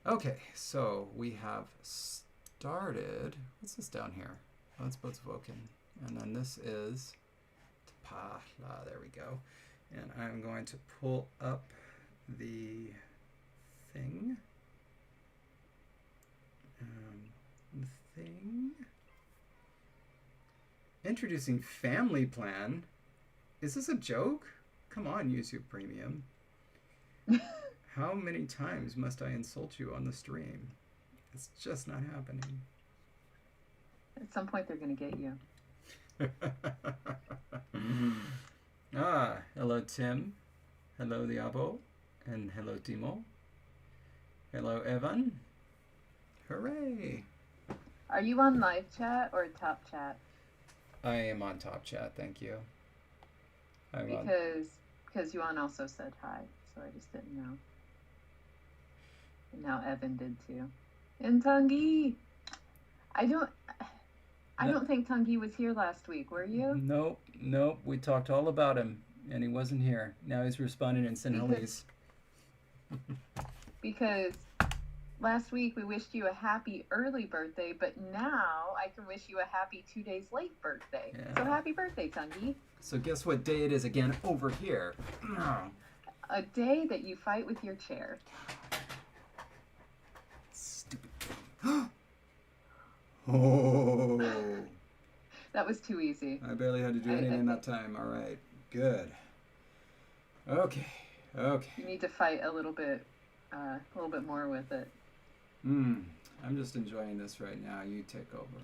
Okay, so we have started. What's this down here? Oh, it's both spoken. And then this is tapala. There we go. And I'm going to pull up the thing. The thing. Introducing family plan. Is this a joke? Come on, YouTube Premium. How many times must I insult you on the stream? It's just not happening. At some point, they're going to get you. Hello Tim. Hello Diabo. And hello Timo. Hello Evan. Hooray! Are you on live chat or top chat? I am on top chat, thank you. Because Yuan also said hi, so I just didn't know. And now Evan did too. And Tangi! I don't think Tangi was here last week, were you? Nope. We talked all about him, and he wasn't here. Now he's responding in Sinhalese. Because last week we wished you a happy early birthday, but now I can wish you a happy 2 days late birthday. Yeah. So happy birthday, Tangi. So guess what day it is again over here? A day that you fight with your chair. Stupid. Oh. That was too easy. I barely had to do anything in that time. All right. Good. Okay. You need to fight a little bit more with it. I'm just enjoying this right now. You take over.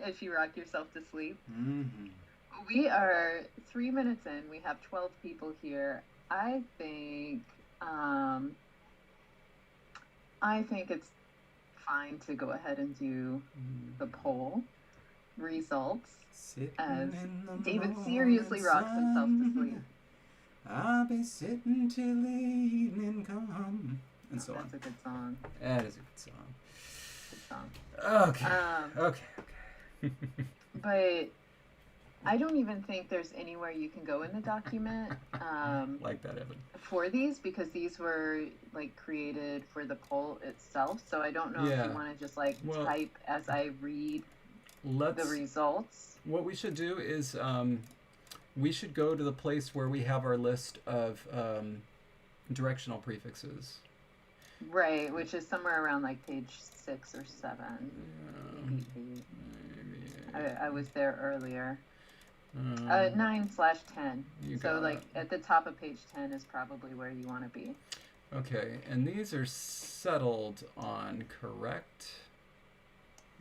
As you rock yourself to sleep. Mm-hmm. We are 3 minutes in. We have 12 people here. I think it's fine to go ahead and do the poll results as David seriously rocks himself to sleep. I'll be sitting till the evening come. And so on. That's a good song. That is a good song. Good song. Okay. But I don't even think there's anywhere you can go in the document like that, Evan. for these, because these were like created for the poll itself. So I don't know if you want to just type as I read the results. What we should do is we should go to the place where we have our list of directional prefixes. Right, which is somewhere around like page 6 or 7. Maybe. I was there earlier. 9/10. So like at the top of page 10 is probably where you want to be. Okay, and these are settled on, correct?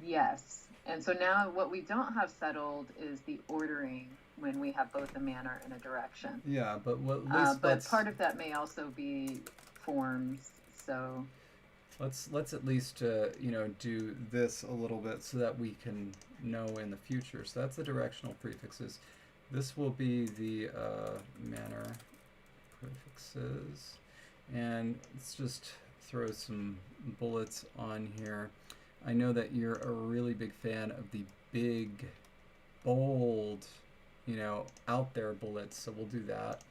Yes. And so now what we don't have settled is the ordering when we have both a manner and a direction. Yeah, but but part of that may also be forms. So let's at least do this a little bit so that we can know in the future. So that's the directional prefixes. This will be the manner prefixes, and let's just throw some bullets on here. I know that you're a really big fan of the big, bold, out there bullets, so we'll do that.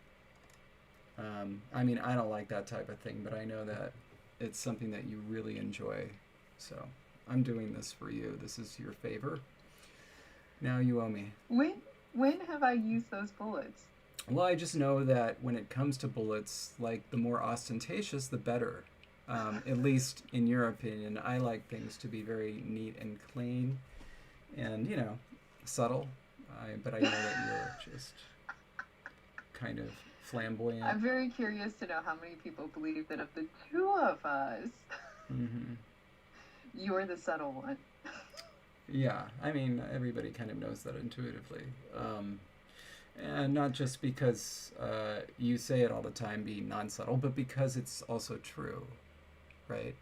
I mean, I don't like that type of thing, but I know that it's something that you really enjoy. So I'm doing this for you. This is your favor. Now you owe me. When have I used those bullets? Well, I just know that when it comes to bullets, like the more ostentatious, the better. At least in your opinion. I like things to be very neat and clean and, subtle. But I know that you're just kind of flamboyant. I'm very curious to know how many people believe that of the two of us, you're the subtle one. Yeah, I mean, everybody kind of knows that intuitively. And not just because you say it all the time being non-subtle, but because it's also true, right?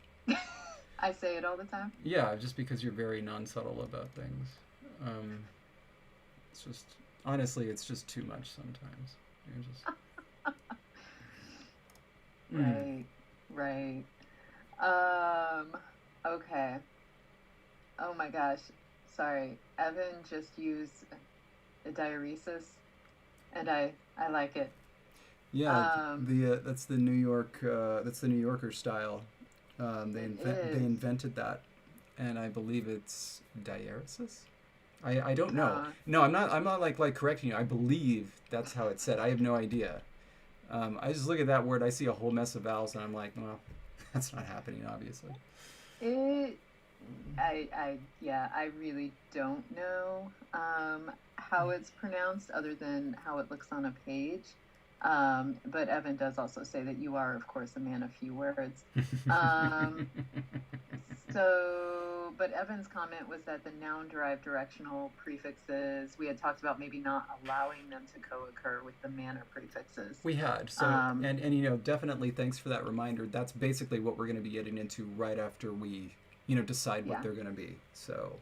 I say it all the time? Yeah, just because you're very non-subtle about things. It's just, honestly, it's just too much sometimes. You're just... Right. Okay. Oh my gosh. Sorry. Evan just used a diaeresis, and I like it. Yeah, that's the New York that's the New Yorker style. They is. invented that, and I believe it's diaresis. I don't know. Uh, No, I'm not like correcting you. I believe that's how it's said. I have no idea. I just look at that word. I see a whole mess of vowels, and I'm like, well, that's not happening, obviously. it. Yeah, I really don't know how it's pronounced other than how it looks on a page. But Evan does also say that you are, of course, a man of few words. Um, but Evan's comment was that the noun-derived directional prefixes, we had talked about maybe not allowing them to co-occur with the manner prefixes. We had. So, and definitely thanks for that reminder. That's basically what we're going to be getting into right after we, decide what they're going to be. So,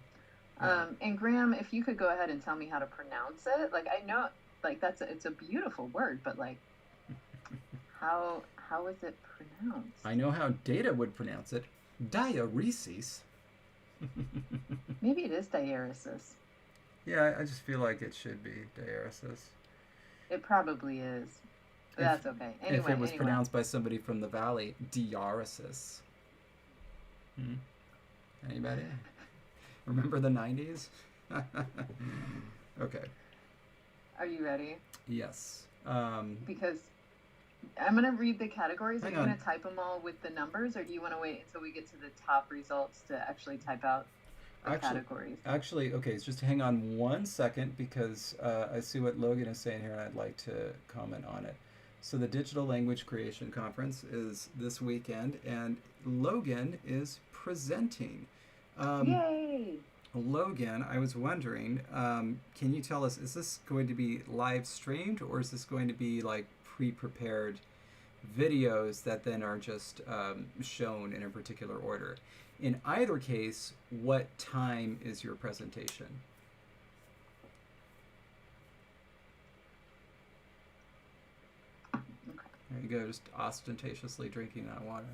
and Graham, if you could go ahead and tell me how to pronounce it. Like, I know, like, it's a beautiful word, but like, how is it pronounced? I know how Data would pronounce it. Diaresis. Maybe it is diaresis. Yeah, I just feel like it should be diaresis. It probably is. But that's okay. Anyway, if it was pronounced by somebody from the valley, diaresis. Anybody? Remember the 90s? Okay. Are you ready? Yes. Because I'm going to read the categories. Are you going on. to type them all with the numbers, or do you want to wait until we get to the top results to actually type out the categories? Actually, okay, so just hang on 1 second because I see what Logan is saying here and I'd like to comment on it. So the Digital Language Creation Conference is this weekend and Logan is presenting. Yay! Logan, I was wondering, can you tell us, is this going to be live streamed or is this going to be like pre-prepared videos that then are just shown in a particular order? In either case, what time is your presentation? There you go, just ostentatiously drinking that water.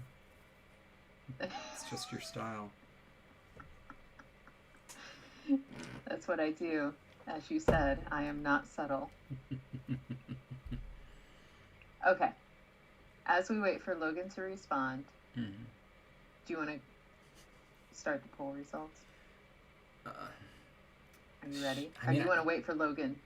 It's just your style. That's what I do. As you said, I am not subtle. Okay. As we wait for Logan to respond, do you want to start the poll results? Are you ready? Or do you want to wait for Logan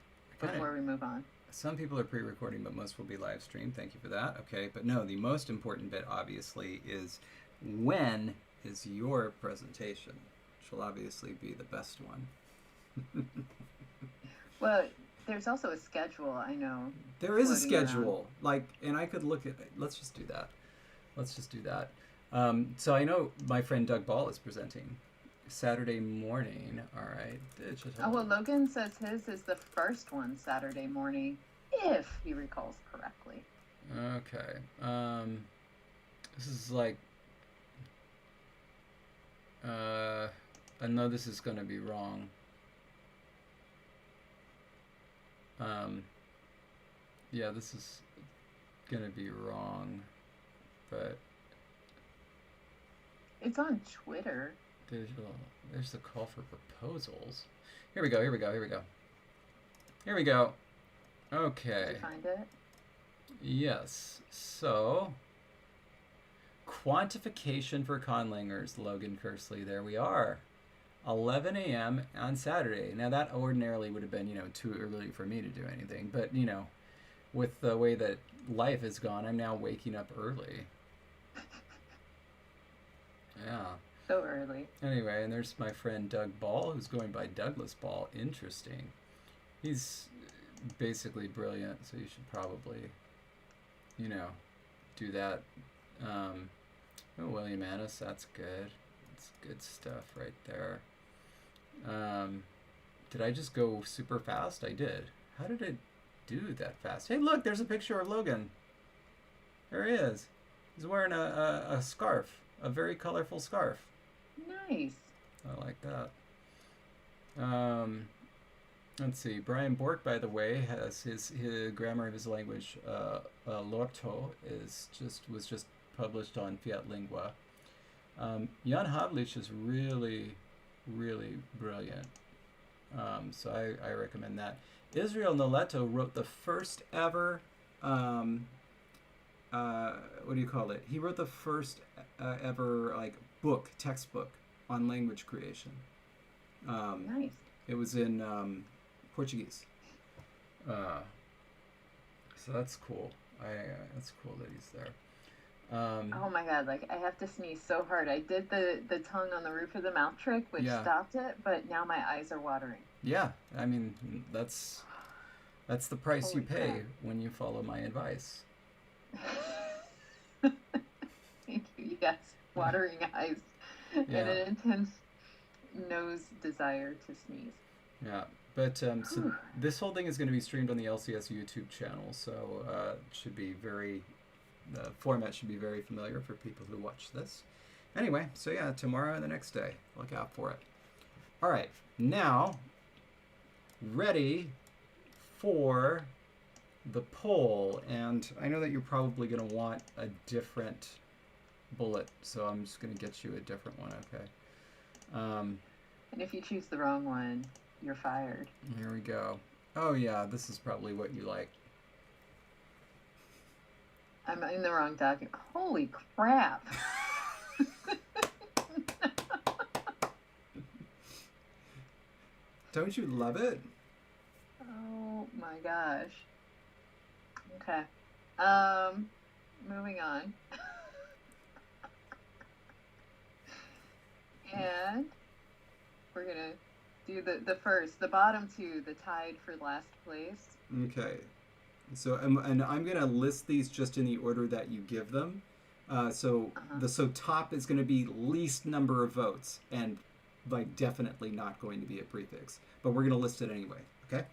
before we move on? Some people are pre-recording, but most will be live streamed. Thank you for that. Okay, but no, the most important bit, obviously, is when is your presentation, which will obviously be the best one. Well, there's also a schedule, I know. There is a schedule. And I could look at it. Let's just do that. So I know my friend Doug Ball is presenting Saturday morning. All right. Well, Logan says his is the first one Saturday morning, if he recalls correctly. Okay. This is like... I know this is going to be wrong. Yeah, this is going to be wrong, but... It's on Twitter. There's the call for proposals. Here we go. Okay. Did you find it? Yes. So, quantification for conlangers, Logan Kersley. There we are. 11 a.m. on Saturday. Now, that ordinarily would have been, too early for me to do anything. But, with the way that life has gone, I'm now waking up early. Yeah. So early. Anyway, and there's my friend Doug Ball, who's going by Douglas Ball. Interesting. He's basically brilliant, so you should probably, do that. William Annis, that's good. That's good stuff right there. Did I just go super fast? I did. How did I do that fast? Hey, look, there's a picture of Logan. There he is. He's wearing a scarf, a very colorful scarf. Nice. I like that. Let's see. Brian Bork, by the way, has his grammar of his language. Lorto was just published on Fiat Lingua. Jan Havlich is really, really brilliant. So I recommend that. Israel Noleto wrote the first ever what do you call it? He wrote the first ever like textbook on language creation. Nice. It was in Portuguese. So that's cool. That's cool that he's there. Oh my god, like I have to sneeze so hard. I did the tongue on the roof of the mouth trick, which stopped it, but now my eyes are watering. Yeah, I mean that's the price Holy you pay crap. when you follow my advice. Thank you. Yes, watering eyes and an intense nose desire to sneeze. Yeah, but so this whole thing is going to be streamed on the LCS YouTube channel, so it should be the format should be very familiar for people who watch this. Anyway, so yeah, tomorrow and the next day. Look out for it. All right, now, ready for the poll. And I know that you're probably going to want a different bullet, so I'm just going to get you a different one, okay? And if you choose the wrong one, you're fired. Here we go. Oh yeah, this is probably what you like. I'm in the wrong document. Holy crap. Don't you love it? Oh my gosh. Okay. Moving on. And we're gonna do the bottom two, the tied for last place. Okay. So and I'm gonna list these just in the order that you give them. So top is gonna be least number of votes, and like definitely not going to be a prefix. But we're gonna list it anyway. Okay.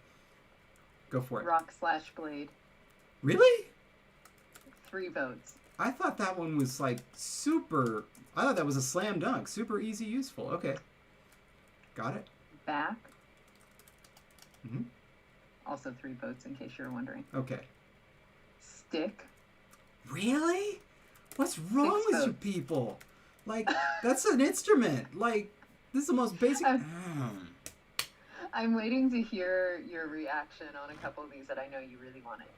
Go for it. Rock/blade. Really? 3 votes. I thought that one was like super. I thought that was a slam dunk. Super easy, useful. Okay. Got it. Back. Mm-hmm. Also 3 votes, in case you're wondering. Okay. Stick. Really? What's wrong with you people? Like, that's an instrument. Like, this is the most basic. I'm waiting to hear your reaction on a couple of these that I know you really wanted.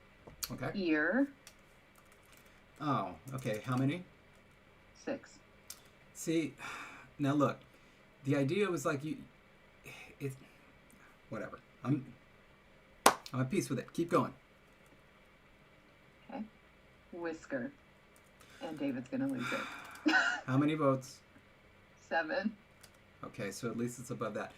Okay. Ear. Oh, okay. How many? 6. See, now look. The idea was like whatever. I'm at peace with it. Keep going. Okay. Whisker. And David's gonna lose it. How many votes? 7. Okay, so at least it's above that.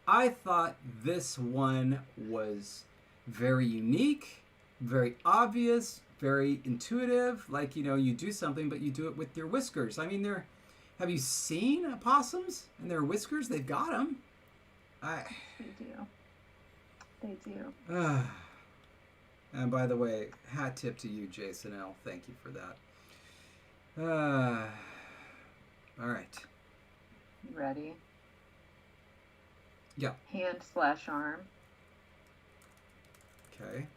I thought this one was very unique, very obvious, very intuitive. Like, you do something, but you do it with your whiskers. I mean, have you seen opossums and their whiskers? They've got them. They do. They do. And by the way, hat tip to you, Jason L. Thank you for that. All right. Ready? Yeah. Hand/arm. Okay.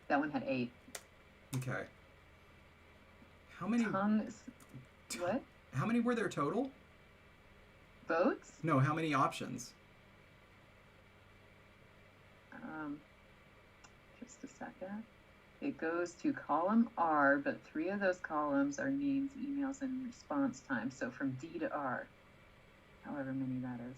That one had 8. Okay. How many? Tongue. What? How many were there total? Votes? No, how many options? Just a second. It goes to column R, but 3 of those columns are names, emails, and response time. So from D to R, however many that is.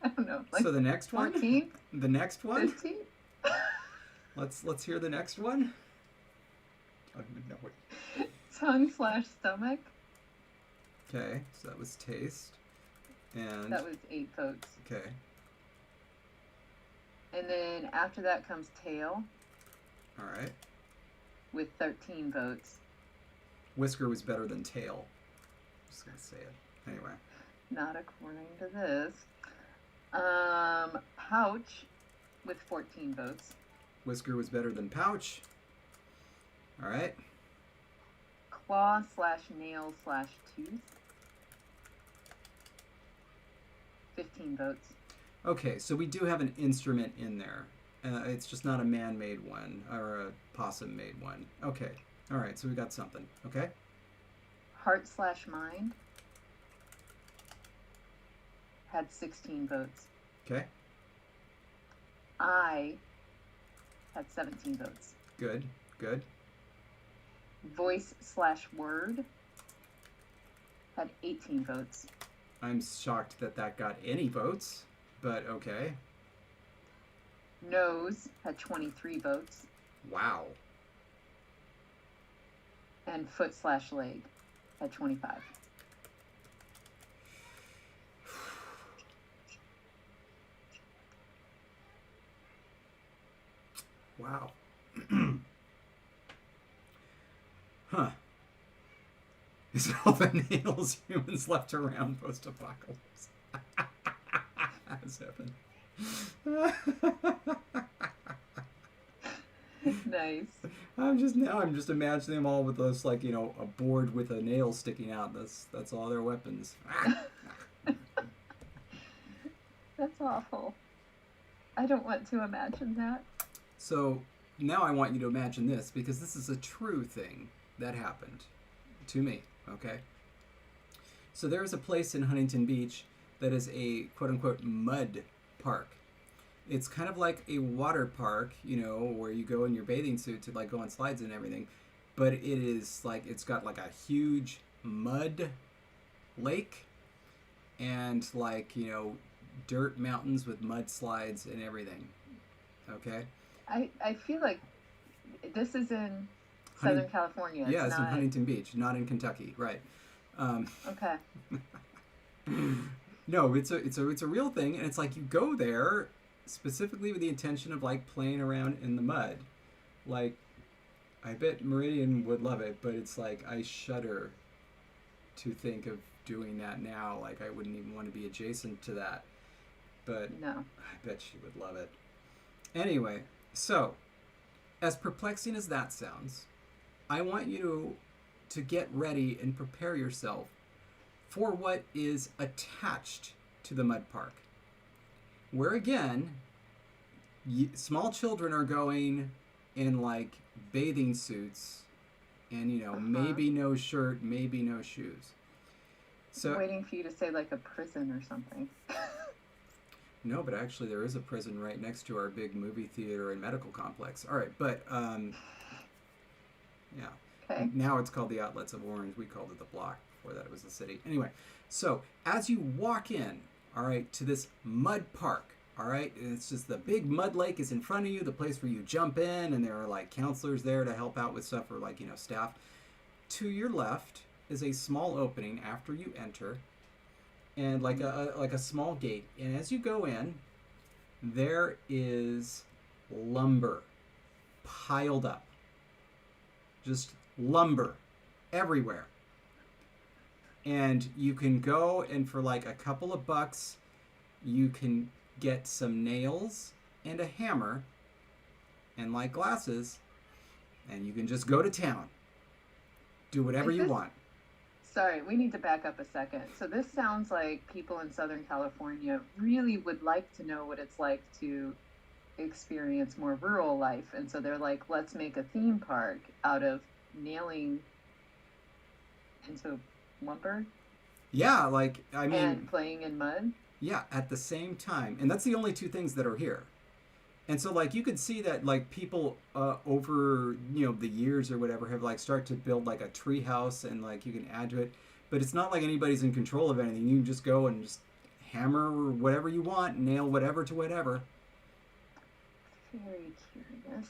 I don't know. Like so the next 14? one? The next one? 15? Let's hear the next one. I don't even know what. Tongue/stomach. Okay, so that was taste. And that was 8 votes. Okay. And then after that comes tail. All right. With 13 votes. Whisker was better than tail. Just gonna say it. Anyway. Not according to this. Pouch with 14 votes. Whisker was better than pouch. All right. Claw/nail/tooth. 15 votes. Okay, so we do have an instrument in there. It's just not a man-made one or a possum-made one. Okay. All right, so we got something. Okay. Heart/mind. Had 16 votes. Okay. I had 17 votes. Good, good. Voice/word had 18 votes. I'm shocked that got any votes, but okay. Nose had 23 votes. Wow. And foot/leg had 25. Wow. Huh. Is it all the nails humans left around post-apocalypse? Has happened. Nice. I'm just imagining them all with this, like, you know, a board with a nail sticking out. That's all their weapons. That's awful. I don't want to imagine that. So now I want you to imagine this, because this is a true thing that happened to me, okay? So there is a place in Huntington Beach that is a quote-unquote mud park. It's kind of like a water park, you know, where you go in your bathing suit to like go on slides and everything, but it is like, it's got like a huge mud lake and like, you know, dirt mountains with mud slides and everything. Okay? I feel like this is in Southern California. Yeah, it's in Huntington Beach, not in Kentucky, right? Okay. No, it's a real thing, and it's like you go there specifically with the intention of like playing around in the mud. Like, I bet Meridian would love it, but it's like I shudder to think of doing that now. Like, I wouldn't even want to be adjacent to that. But no, I bet she would love it. Anyway, so as perplexing as that sounds, I want you to get ready and prepare yourself for what is attached to the mud park. Where again, small children are going in like bathing suits and, you know, maybe no shirt, maybe no shoes. So I'm waiting for you to say like a prison or something. No, but actually there is a prison right next to our big movie theater and medical complex. All right, but yeah. Okay. Now it's called the Outlets of Orange. We called it the Block. Before that it was the city. Anyway, so as you walk in, all right, to this mud park, all right, and it's just the big mud lake is in front of you, the place where you jump in, and there are like counselors there to help out with stuff, or like, you know, staff. To your left is a small opening after you enter, and like a small gate. And as you go in, there is lumber piled up. Just lumber everywhere. And you can go and for like a couple of bucks, you can get some nails and a hammer and like glasses, and you can just go to town. Do whatever you want. Sorry, we need to back up a second. So this sounds like people in Southern California really would like to know what it's like to experience more rural life. And so they're like, let's make a theme park out of nailing into lumber. Yeah, like, I mean... And playing in mud. Yeah, at the same time. And that's the only two things that are here. And so, like, you could see that, like, people over, you know, the years or whatever have, like, start to build, like, a tree house and, like, you can add to it. But it's not like anybody's in control of anything. You can just go and just hammer whatever you want, nail whatever to whatever. Very curious.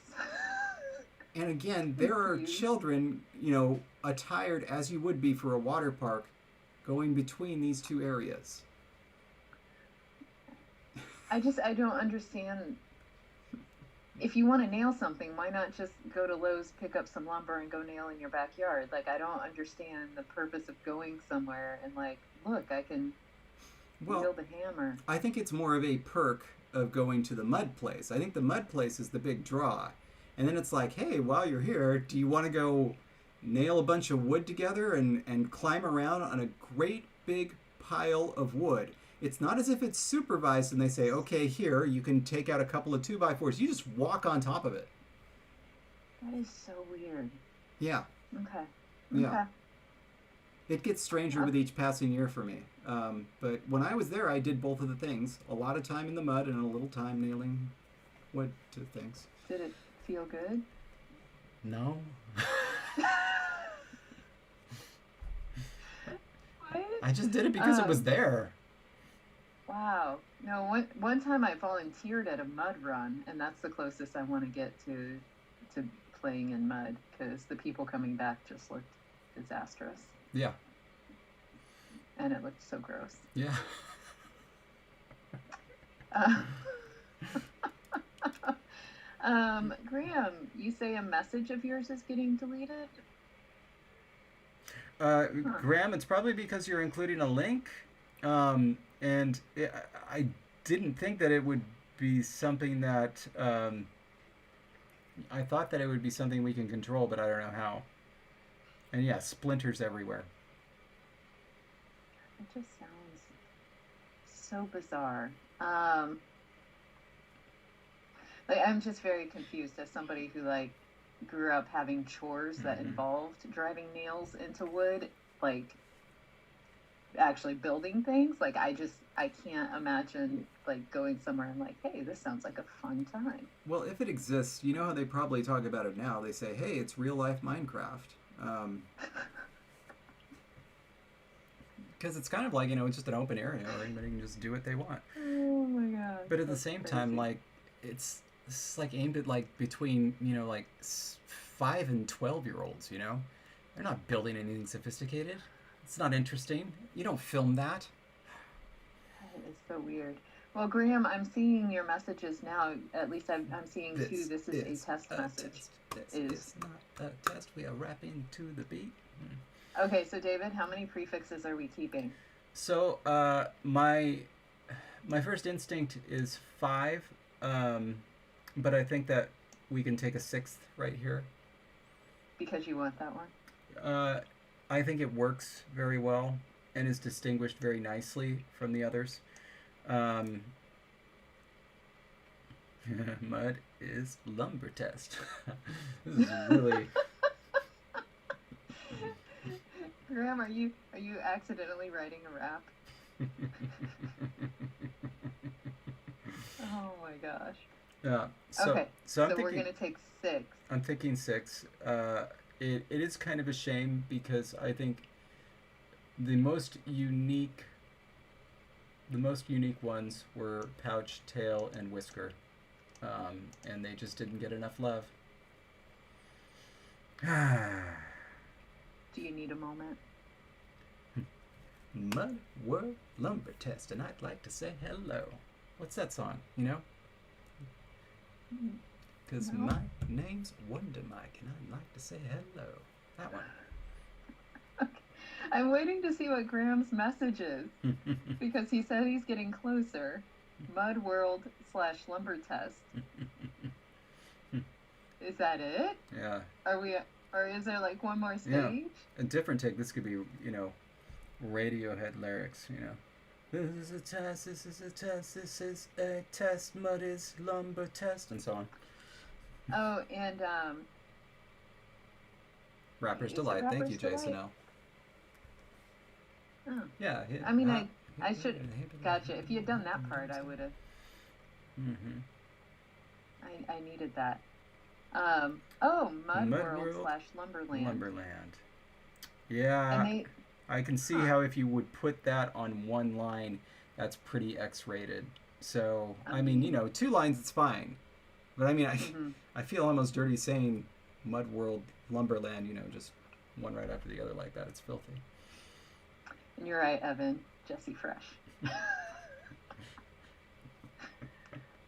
And again, there are children, you know, attired as you would be for a water park, going between these two areas. I don't understand. If you want to nail something, why not just go to Lowe's, pick up some lumber, and go nail in your backyard? Like, I don't understand the purpose of going somewhere and, like, look, I can wield a hammer. I think it's more of a perk of going to the mud place. I think the mud place is the big draw. And then it's like, hey, while you're here, do you want to go nail a bunch of wood together and climb around on a great big pile of wood? It's not as if it's supervised and they say, okay, here, you can take out a couple of 2x4s. You just walk on top of it. That is so weird. Yeah. Okay. Yeah. Okay. It gets stranger with each passing year for me. But when I was there, I did both of the things. A lot of time in the mud and a little time nailing wood to things. Did it feel good? No. What? I just did it because it was there. Wow. No, one time I volunteered at a mud run, and that's the closest I want to get to playing in mud, because the people coming back just looked disastrous. Yeah. And it looked so gross. Yeah. Graham, you say a message of yours is getting deleted? Graham, it's probably because you're including a link. I didn't think that it would be something that I thought that it would be something we can control, but I don't know how. And yeah, splinters everywhere. It just sounds so bizarre. I'm just very confused as somebody who grew up having chores that involved driving nails into wood, actually building things. I can't imagine going somewhere and hey, this sounds like a fun time. Well, if it exists, you know how they probably talk about it now. They say, hey, it's real life Minecraft. Because it's kind of it's just an open area where anybody can just do what they want. Oh my god. But at the same time, it's aimed at between 5 and 12-year-olds. They're not building anything sophisticated. It's not interesting. You don't film that. That is so weird. Well, Graham, I'm seeing your messages now. At least I'm seeing two. This is a test message. This is not a test. We are rapping to the beat. Okay, so David, how many prefixes are we keeping? So my first instinct is 5, but I think that we can take a 6th right here. Because you want that one? I think it works very well and is distinguished very nicely from the others. Mud is lumber test. This is really... Graham, are you accidentally writing a rap? Oh my gosh. Yeah. Okay. So we're gonna take 6. I'm thinking 6. It is kind of a shame because I think the most unique ones were pouch, tail, and whisker, and they just didn't get enough love. Do you need a moment? Mud World Lumber Test, and I'd like to say hello. What's that song? Because No. my name's Wonder Mike, and I'd like to say hello. That one. Okay. I'm waiting to see what Graham's message is, because he said he's getting closer. Mud World / Lumber Test. Is that it? Yeah. Or is there one more stage? Yeah. A different take. This could be, Radiohead lyrics, This is a test, this is a test, this is a test, mud is lumber test, and so on. Oh, and Rapper's Delight. Thank you, Jason L. Oh. Yeah. I should. Gotcha. If you had done that part, I would have. Mm-hmm. I needed that. Mud World / Lumberland. Lumberland. Yeah. And I can see how if you would put that on one line, that's pretty X-rated. So, 2 lines, it's fine. But I feel almost dirty saying Mud World Lumberland, just one right after the other like that. It's filthy. And you're right, Evan. Jesse Fresh.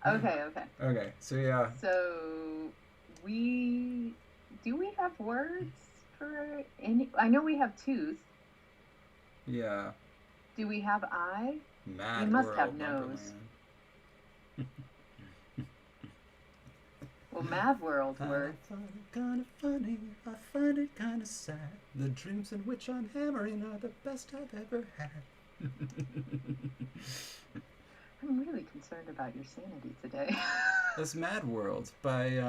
Okay. Okay, so yeah. So do we have words for any? I know we have tooth. Yeah. Do we have eye? Mad we must World have nose. Well, Mad World works. I find it kind of funny. I find it kind of sad. The dreams in which I'm hammering are the best I've ever had. I'm really concerned about your sanity today. That's Mad World by,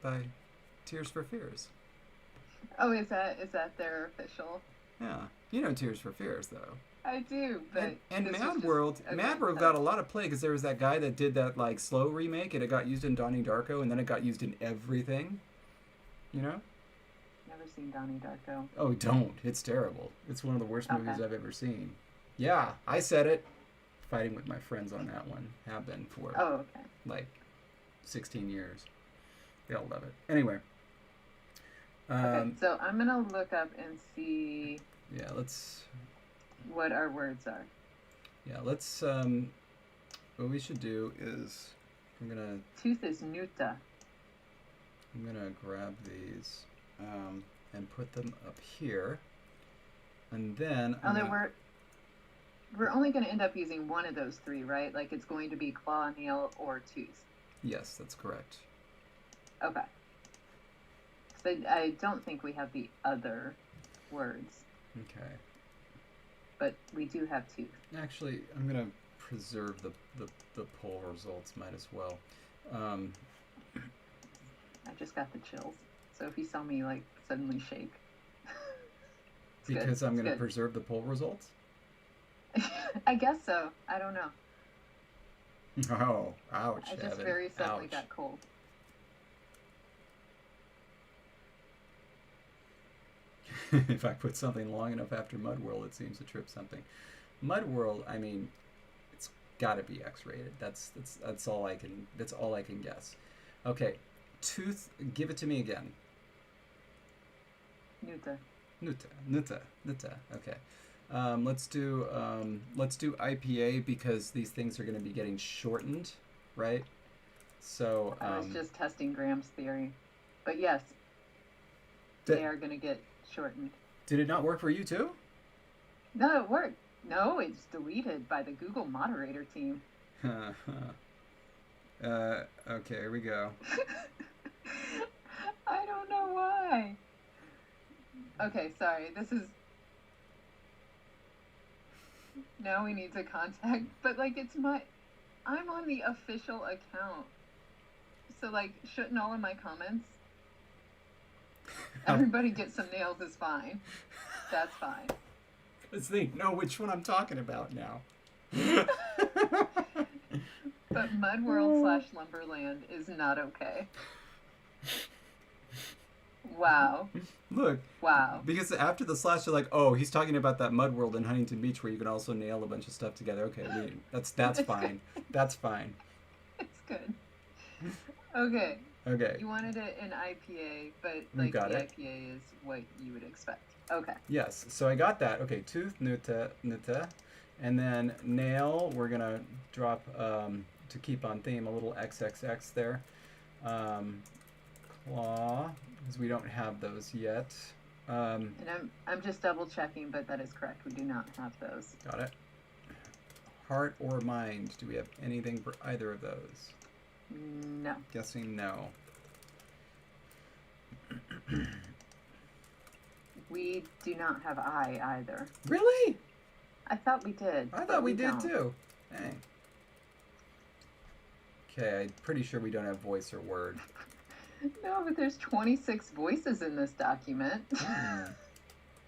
by Tears for Fears. Oh, is that their official? Yeah. Tears for Fears, though. I do, but And this was Mad just World, okay. Mad World got a lot of play because there was that guy that did that like slow remake, and it got used in Donnie Darko, and then it got used in everything. You know? Never seen Donnie Darko. Oh, don't! It's terrible. It's one of the worst movies Okay. I've ever seen. Yeah, I said it. Fighting with my friends on that one. Have been for Oh, okay. like 16 years. They all love it. Anyway. Okay, so I'm gonna look up and see Yeah, let's. what our words are. Yeah, let's. What we should do is, Tooth is nuta. I'm gonna grab these, and put them up here, and then. We're only going to end up using one of those three, right? Like it's going to be claw, nail, or tooth. Yes, that's correct. Okay. So I don't think we have the other words. Okay. But we do have tooth. Actually, I'm gonna preserve the poll results. Might as well. I just got the chills. So if you saw me like suddenly shake. Because I'm gonna preserve the poll results? I guess so. I don't know. Oh, ouch, I just Evan. very suddenly Ouch. got cold. If I put something long enough after Mud World, it seems to trip something. Mud World, I mean, it's got to be X-rated. That's all I can. That's all I can guess. Okay, tooth. Give it to me again. Nuta. Nuta. Okay. Let's do IPA because these things are going to be getting shortened, right? So I was just testing Graham's theory, but yes, they are going to get shortened. Did it not work for you too? No, it worked. No, it's deleted by the Google moderator team. Okay, here we go. I don't know why. Okay, sorry. This is. Now we need to contact, but like I'm on the official account. So like, shouldn't all of my comments? Everybody get some nails is fine. That's fine. Because they know which one I'm talking about now. But Mudworld/Lumberland is not okay. Wow. Look. Wow. Because after the slash, you're like, oh, he's talking about that Mud World in Huntington Beach where you can also nail a bunch of stuff together. Okay, that's fine. That's fine. It's good. Okay. Okay. You wanted it in IPA, but like the IPA is what you would expect. Okay. Yes. So I got that. Okay. Tooth, nuta, and then nail. We're gonna drop to keep on theme a little XXX there. Claw, because we don't have those yet. And I'm just double checking, but that is correct. We do not have those. Got it. Heart or mind? Do we have anything for either of those? No. Guessing no. We do not have I either. Really? I thought we did. I thought we did don't. too. Dang. Okay, I'm pretty sure we don't have voice or word. No, but there's 26 voices in this document.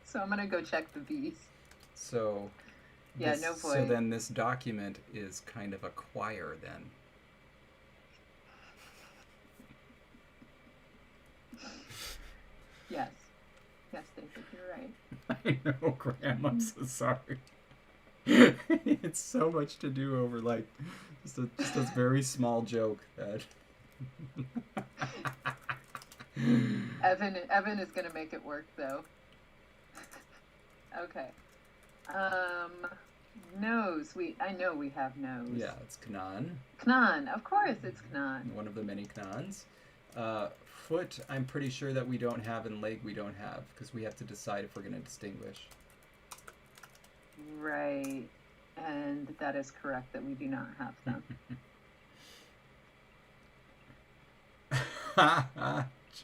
So I'm going to go check the V's. So, yeah, no voice. So then this document is kind of a choir then. Yes. Yes, David, you're right. I know, Graham, I'm so sorry. It's so much to do over, like, just a very small joke that... Evan is going to make it work, though. Okay. Nose. I know we have nose. Yeah, it's Knan. Knan. Of course it's Knan. One of the many Knans. Foot, I'm pretty sure that we don't have, and leg we don't have, because we have to decide if we're going to distinguish. Right. And that is correct that we do not have them.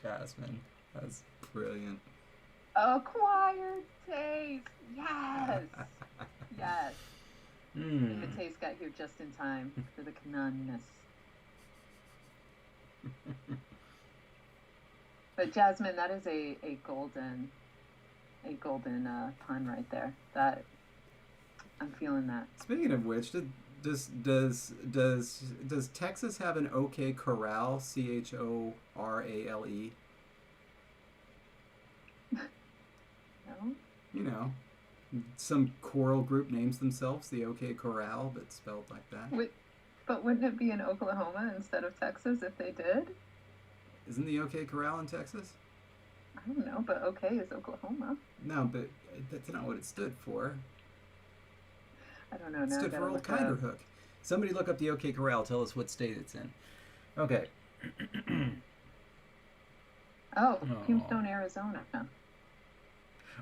Jasmine. That's brilliant. Acquired taste. Yes. Yes. Mm. The taste got here just in time for the Knanness. But Jasmine, that is a golden pun right there. That I'm feeling that. Speaking of which, does Texas have an OK Corral? Chorale? No? You know, some choral group names themselves the OK Corral, but spelled like that. But wouldn't it be in Oklahoma instead of Texas if they did? Isn't the OK Corral in Texas? I don't know, but OK is Oklahoma. No, but that's not what it stood for. I don't know. It stood for Old Kinderhook. Somebody look up the OK Corral. Tell us what state it's in. Okay. Tombstone, Arizona.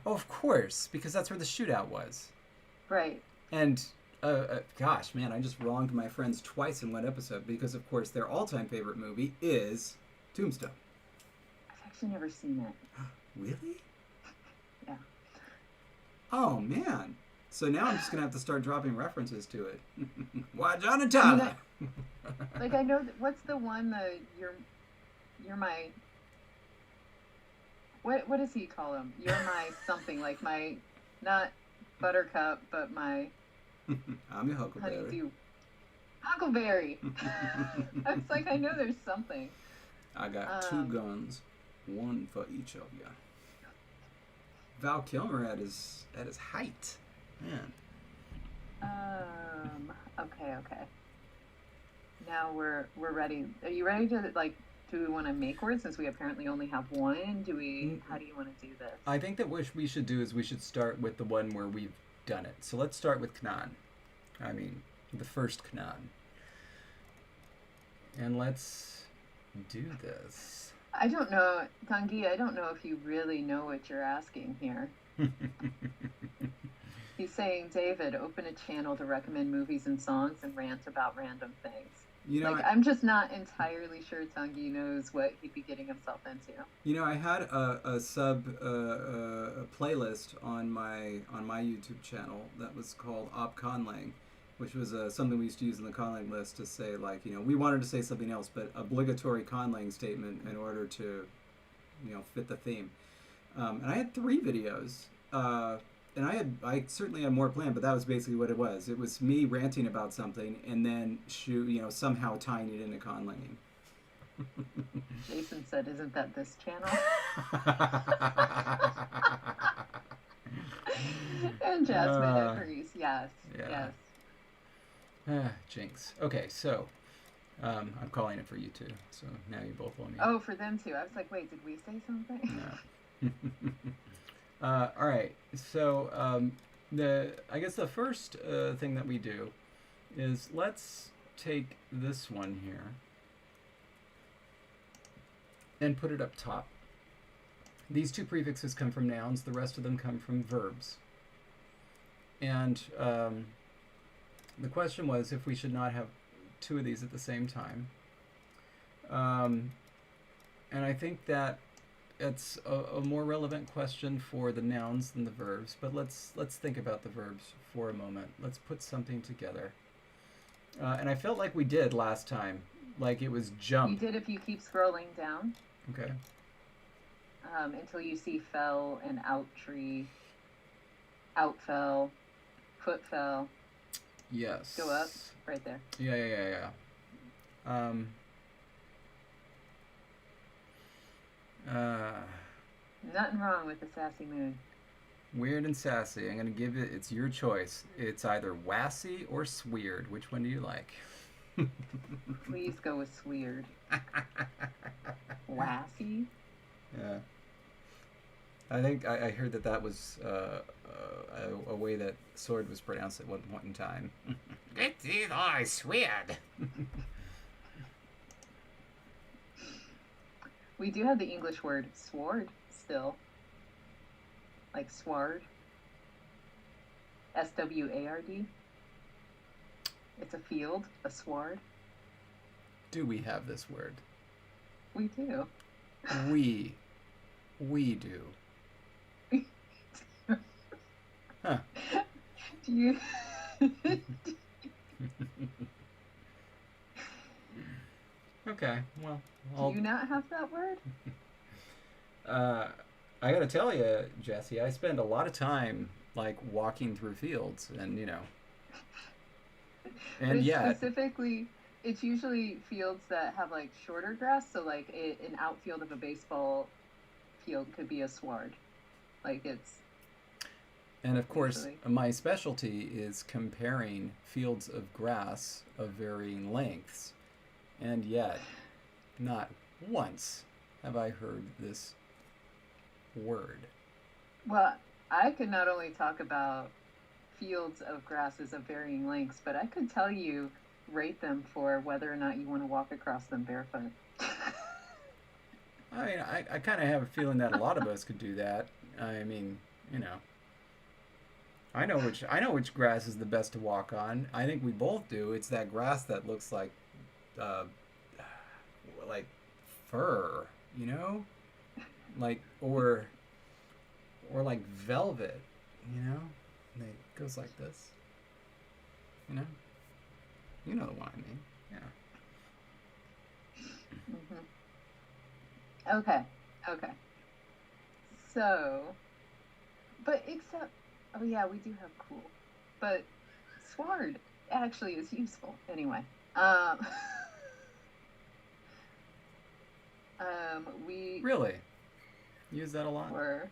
Oh, of course, because that's where the shootout was. Right. And, gosh, man, I just wronged my friends twice in one episode because, of course, their all-time favorite movie is Tombstone. I've actually never seen it. Really? Yeah. Oh, man. So now I'm just going to have to start dropping references to it. Why, John and Tyler? I know, what's the one, you're my... What does he call him? You're my something, like my, not buttercup, but my... I'm your Huckleberry. Honeydew. Huckleberry! I was like, I know there's something. I got 2 guns, 1 for each of you. Val Kilmer at his height. Man. Okay. Now we're ready. Are you ready to, like, do we want to make words since we apparently only have one? How do you want to do this? I think that what we should do is we should start with the one where we've done it. So let's start with Knan. I mean, the first Knan. And let's do this. I don't know, Tanguy, I don't know if you really know what you're asking here. He's saying, David, open a channel to recommend movies and songs and rant about random things. You know, I'm just not entirely sure Tanguy knows what he'd be getting himself into. You know, I had a playlist on my YouTube channel that was called Op Conlang, which was something we used to use in the Conlang list to say, like, you know, we wanted to say something else, but obligatory Conlang statement in order to, you know, fit the theme. And I had 3 videos. And I certainly had more planned, but that was basically what it was. It was me ranting about something and then somehow tying it into conlanging. Jason said, "Isn't that this channel?" And Jasmine agrees. Yes. Yeah. Yes. Jinx. Okay, so I'm calling it for you two. So now you both want me. Oh, for them too. I was like, wait, did we say something? No. All right, so I guess the first thing that we do is let's take this one here and put it up top. These 2 prefixes come from nouns, the rest of them come from verbs. And the question was if we should not have 2 of these at the same time. And I think that it's a more relevant question for the nouns than the verbs, but let's think about the verbs for a moment. Let's put something together. And I felt like we did last time, like it was jump. You did if you keep scrolling down. Okay. Until you see fell and out tree, out fell, foot fell. Yes. Go up, right there. Yeah. Nothing wrong with the sassy moon. Weird and sassy. I'm going to give it, it's your choice. It's either wassy or sweird. Which one do you like? Please go with sweird. Wassy? Yeah. I think I heard that was a way that sword was pronounced at one point in time. It's sweird. We do have the English word sward still. Like sward. S-W-A-R-D. It's a field, a sward. Do we have this word? We do. We do. Huh. Do you... Okay, well... Do you not have that word? I gotta tell you, Jesse, I spend a lot of time like walking through fields and, But and yet, specifically, it's usually fields that have like shorter grass. So like an outfield of a baseball field could be a sward. Like it's and of course, usually. my specialty is comparing fields of grass of varying lengths, and yet, not once have I heard this word. Well, I could not only talk about fields of grasses of varying lengths, but I could tell you, rate them for whether or not you want to walk across them barefoot. I mean, I kind of have a feeling that a lot of us could do that. I mean, you know, I know which grass is the best to walk on. I think we both do. It's that grass that looks uh, like fur, like or like velvet, And it goes like this, you know. You know the one I mean. Yeah. Okay, okay. So, but except, oh yeah, we do have cool, but sward actually is useful anyway. Um, we Really? Use that a lot? were.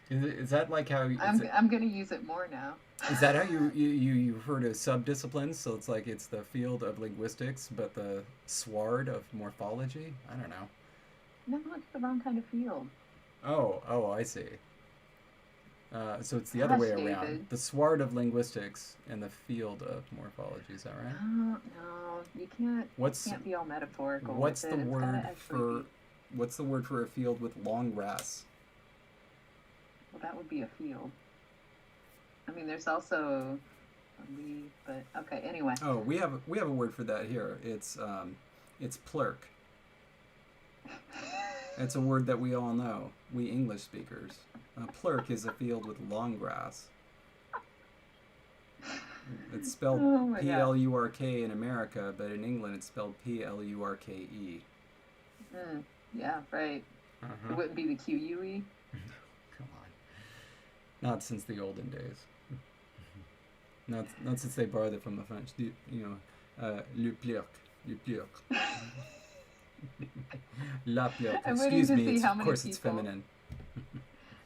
Is that like how? I'm gonna use it more now. Is that how you refer to subdisciplines? So it's like it's the field of linguistics, but the sward of morphology. I don't know. No, it's the wrong kind of field. Oh, I see. So it's the other way Gosh, around. David. The sward of linguistics and the field of morphology. Is that right? No, no, you can't. What's Can't be all metaphorical. what's with the it. It's gotta word actually for be. what's the word for a field with long grass? Well, that would be a field. I mean, there's also a leaf, but okay. Anyway. Oh, we have a word for that here. It's plurk. It's a word that we all know. We English speakers. A plurk is a field with long grass. It's spelled Oh my God. Plurk in America, but in England it's spelled Plurke. Yeah, right. It wouldn't be the QUE. Come on. Not since the olden days. Not since they borrowed it from the French. Le plurk. Le plurk. La plurk. I'm waiting Excuse to me, see how of many course it's people- feminine.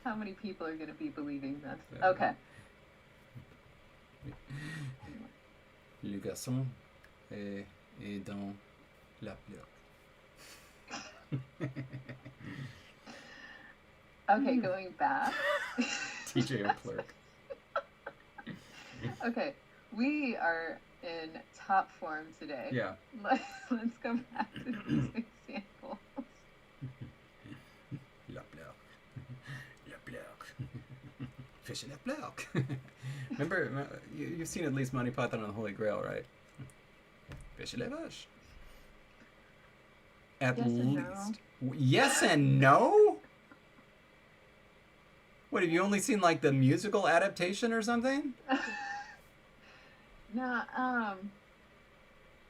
How many people are going to be believing this? Yeah. Okay. Le garçon est dans la plurk. Okay, going back. TJ O'Plurk. Okay, we are in top form today. Yeah. Let's go back to these examples. La plurk. La plurk. Fish in la plurk. Remember, you've seen at least Monty Python and the Holy Grail, right? Fish in la vache. At Yes and no. least. Yes and no? What, have you only seen like the musical adaptation or something? No,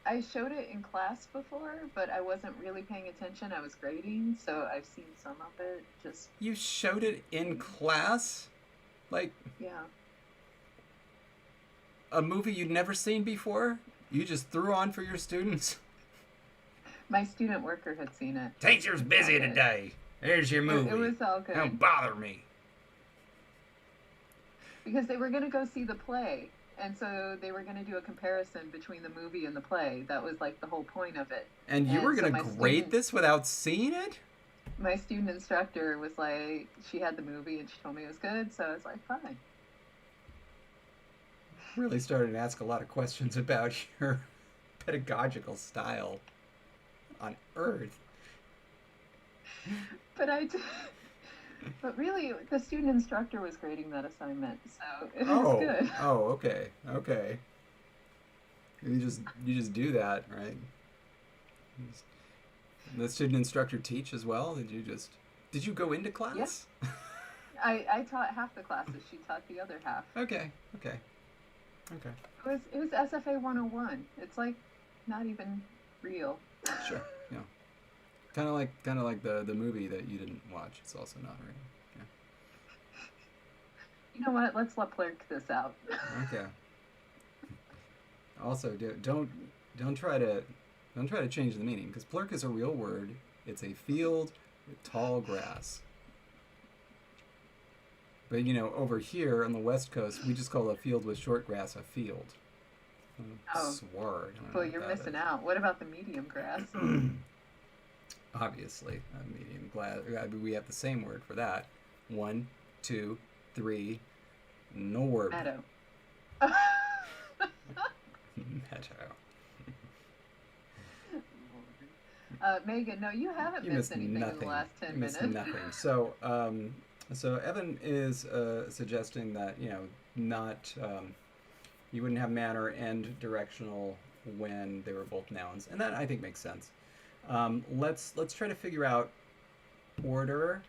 I showed it in class before, but I wasn't really paying attention. I was grading, so I've seen some of it. Just You showed it in class? Like yeah. a movie you'd never seen before? You just threw on for your students? My student worker had seen it. Teacher's busy Okay. today. There's your movie. It was all good. Don't bother me. Because they were going to go see the play. And so they were going to do a comparison between the movie and the play. That was like the whole point of it. And you And were so going to my grade student- this without seeing it? My student instructor was like, she had the movie and she told me it was good. So I was like, fine. Really started to ask a lot of questions about your pedagogical style on Earth. But really, the student instructor was grading that assignment. So it was Oh, good. okay. You just do that, right? The student instructor teach as well? Did you go into class? Yeah. I taught half the classes. She taught the other half. Okay. It was SFA 101. It's like not even real. Sure. Yeah. Kind of like the movie that you didn't watch. It's also not real. You know what? Let's let Plurk this out. Okay. Also, don't try to change the meaning, because plurk is a real word. It's a field with tall grass. But over here on the West Coast, we just call a field with short grass a field. Oh, Sward. well, you're missing out. What about the medium grass? Obviously, medium grass. We have the same word for that. 1, 2, 3. No word. Meadow. Meadow. Megan, no, you haven't missed anything nothing. in the last 10 you minutes. Missed nothing. So Evan is suggesting that not you wouldn't have manner and directional when they were both nouns, and that I think makes sense. Let's try to figure out order.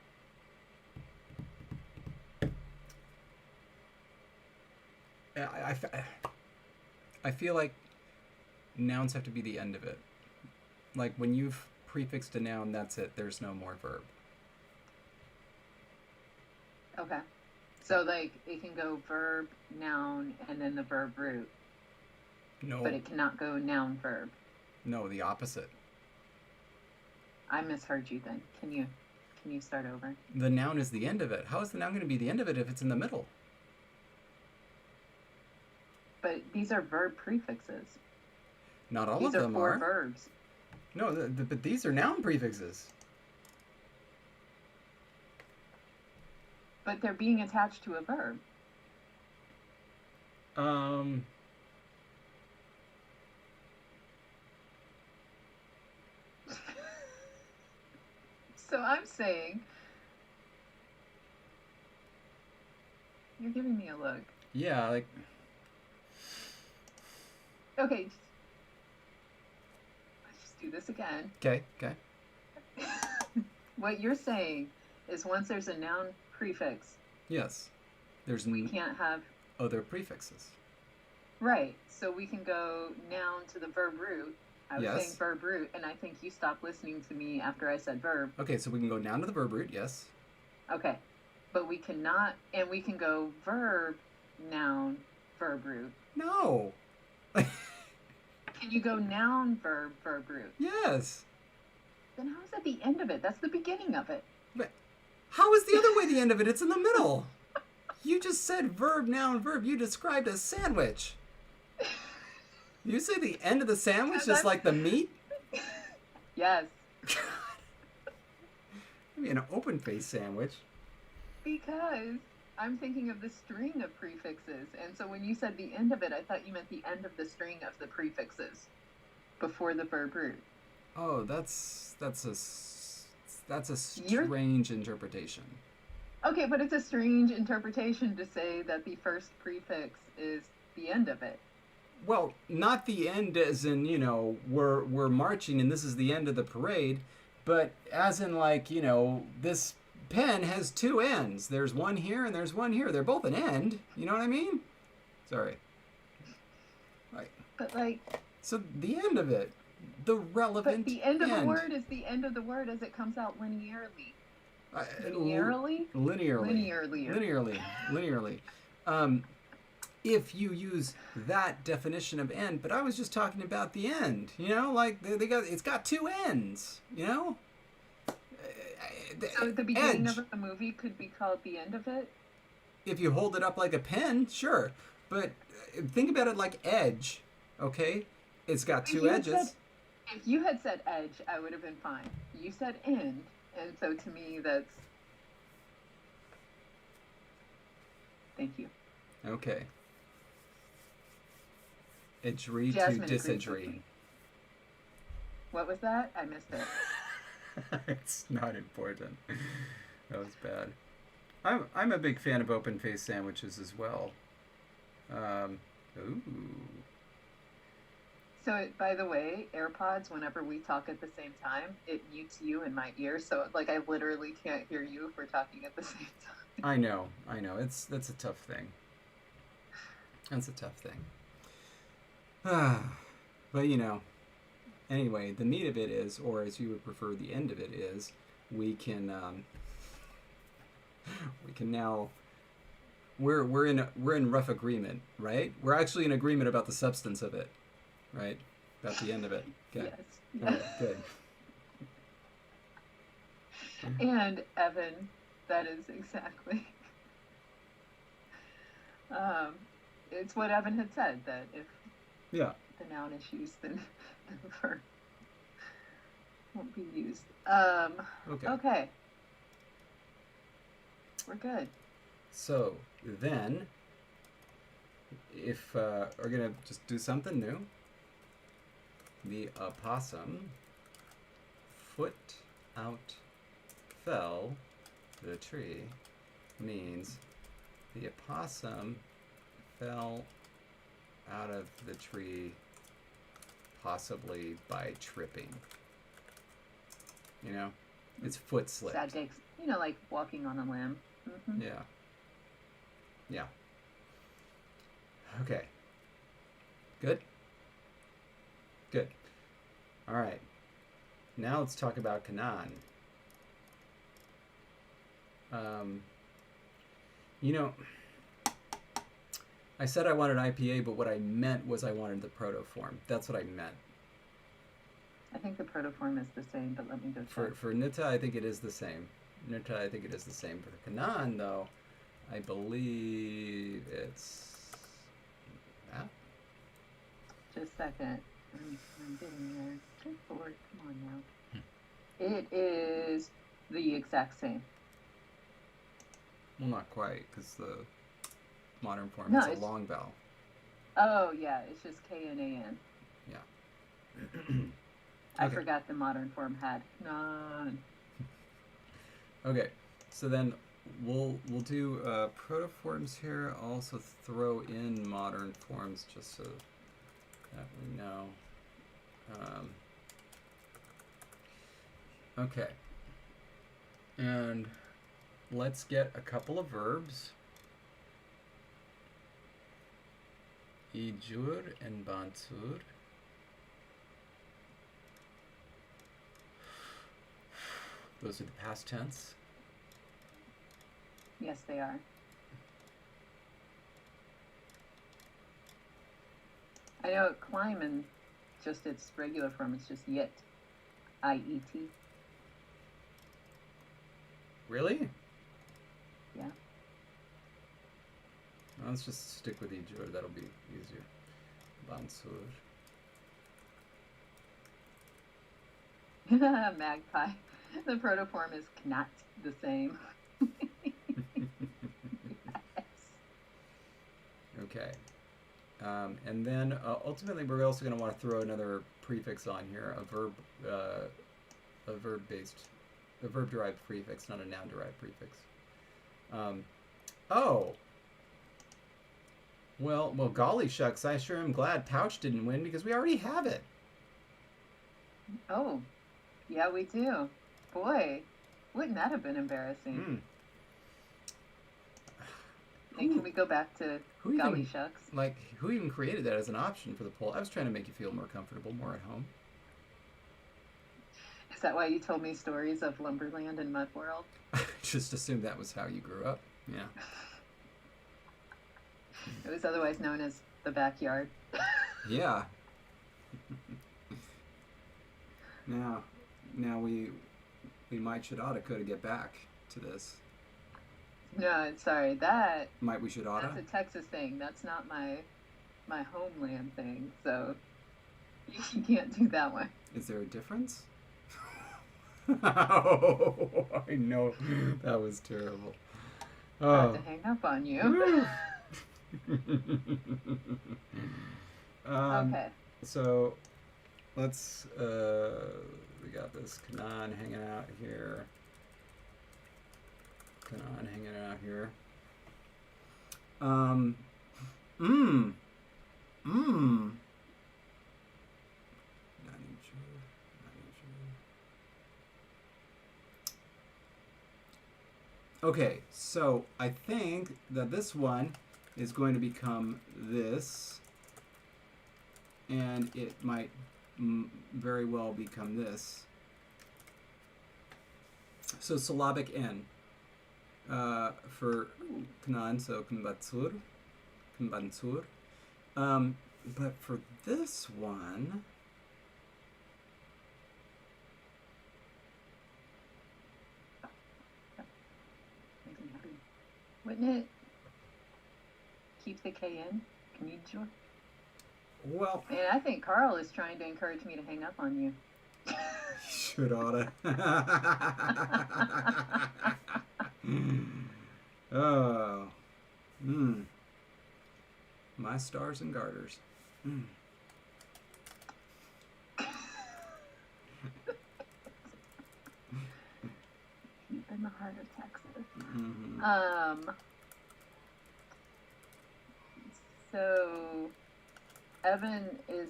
I feel like nouns have to be the end of it. Like when you've prefixed a noun, that's it. There's no more verb. Okay. So, like, it can go verb, noun, and then the verb root. No. But it cannot go noun, verb. No, the opposite. I misheard you then. Can you start over? The noun is the end of it. How is the noun going to be the end of it if it's in the middle? But these are verb prefixes. Not all these of them are. These are 4 verbs. No, but these are noun prefixes. But they're being attached to a verb. So I'm saying, you're giving me a look. Yeah, like. Okay. Let's just do this again. Okay. What you're saying is once there's a noun prefix. Yes. We can't have other prefixes. Right. So we can go noun to the verb root. I was saying verb root, and I think you stopped listening to me after I said verb. Okay, so we can go noun to the verb root, yes. Okay. But we cannot, and we can go verb, noun, verb root. No. Can you go noun, verb, verb root? Yes. Then how is that the end of it? That's the beginning of it. But how is the other way the end of it? It's in the middle. You just said verb, noun, verb. You described a sandwich. You say the end of the sandwich is like the meat? Yes. I mean, an open-faced sandwich. Because I'm thinking of the string of prefixes. And so when you said the end of it, I thought you meant the end of the string of the prefixes before the verb root. Oh, that's a strange interpretation. Okay, but it's a strange interpretation to say that the first prefix is the end of it. Well, not the end as in, we're marching and this is the end of the parade, but as in like, this pen has 2 ends. There's one here and there's one here. They're both an end. You know what I mean? Sorry. Right. But like... So the end of it. The relevant But the end of the word is the end of the word as it comes out linearly. Linearly. If you use that definition of end, but I was just talking about the end, like it's got 2 ends, So the beginning of the movie could be called the end of it? If you hold it up like a pen, sure. But think about it like edge, okay? It's got 2 edges. If you had said edge, I would have been fine. You said end, and so to me that's... Thank you. Okay. Edgery to disedgery. What was that? I missed it. It's not important. That was bad. I'm a big fan of open-faced sandwiches as well. Ooh. So, by the way, AirPods, whenever we talk at the same time, it mutes you in my ear. So, like, I literally can't hear you if we're talking at the same time. I know. That's a tough thing. But, anyway, the meat of it is, or as you would prefer, the end of it is, we can now we're in rough agreement, right? We're actually in agreement about the substance of it, right? About the end of it. Okay. Yes. All right, good. And Evan, that is exactly. It's what Evan had said, that if Yeah. the noun is used, then the verb won't be used. Okay. Okay. We're good. So then, if we're gonna just do something new, the opossum foot out fell the tree means the opossum fell out of the tree possibly by tripping. You know, its foot slipped. Sad days. Like walking on a limb. Mm-hmm. Yeah. Yeah. Okay. Good? Good. All right. Now let's talk about Canaan. I said I wanted IPA, but what I meant was I wanted the protoform. That's what I meant. I think the protoform is the same, but let me go check. For Nita, I think it is the same. Nita, I think it is the same. For Canaan, though, I believe it's that. Just a second. I'm getting there. Good Lord, come on now. It is the exact same. Well, not quite, because the modern form is a long vowel. Oh, yeah, it's just K-N-A-N. Yeah. I forgot the modern form had none. Okay, so then we'll do protoforms here. I'll also throw in modern forms just so that we know. Okay, and let's get a couple of verbs. Ijur and Bansur. Those are the past tense. Yes, they are. I know climb and just its regular form, it's just yet. I-E-T. Really? Yeah. Well, let's just stick with Ijur. That'll be easier. Bansur. Magpie. The protoform is not the same. Yes. Okay. And then ultimately we're also going to want to throw another prefix on here, a verb-derived prefix, not a noun-derived prefix. Well, golly shucks, I sure am glad Pouch didn't win because we already have it. Oh, yeah, we do. Boy, wouldn't that have been embarrassing? And can we go back to golly shucks? Like, who even created that as an option for the poll? I was trying to make you feel more comfortable, more at home. Is that why you told me stories of Lumberland and Mud World? I just assumed that was how you grew up. Yeah. It was otherwise known as the backyard. Yeah. Now we oughta coulda get back to this. No, sorry, that We should oughta? That's a Texas thing. That's not my homeland thing. So you can't do that one. Is there a difference? Oh, I know. That was terrible. About to hang up on you. Okay. So let's we got this Canaan hanging out here. Okay, so I think that this one is going to become this, and it might very well become this. So syllabic N. for Knan, so Kumbatsur. Kumbansur. But for this one, wouldn't it keep the K in? Can you join? well, And I think Carl is trying to encourage me to hang up on you. should oughta. Oh. My stars and garters. Deep in the heart of Texas. Mm-hmm. So Evan is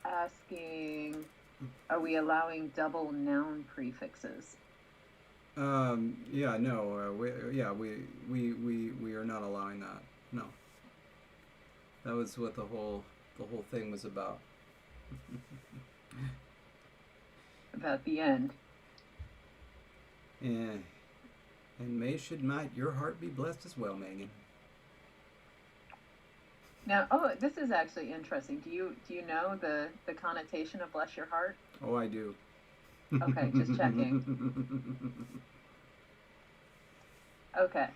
asking, are we allowing double noun prefixes? Yeah, no, we are not allowing that. No. That was what the whole thing was about. About the end. Yeah. And may should might your heart be blessed as well, Megan. Now, this is actually interesting. Do you know the connotation of bless your heart? Oh, I do. Okay, just checking. Okay.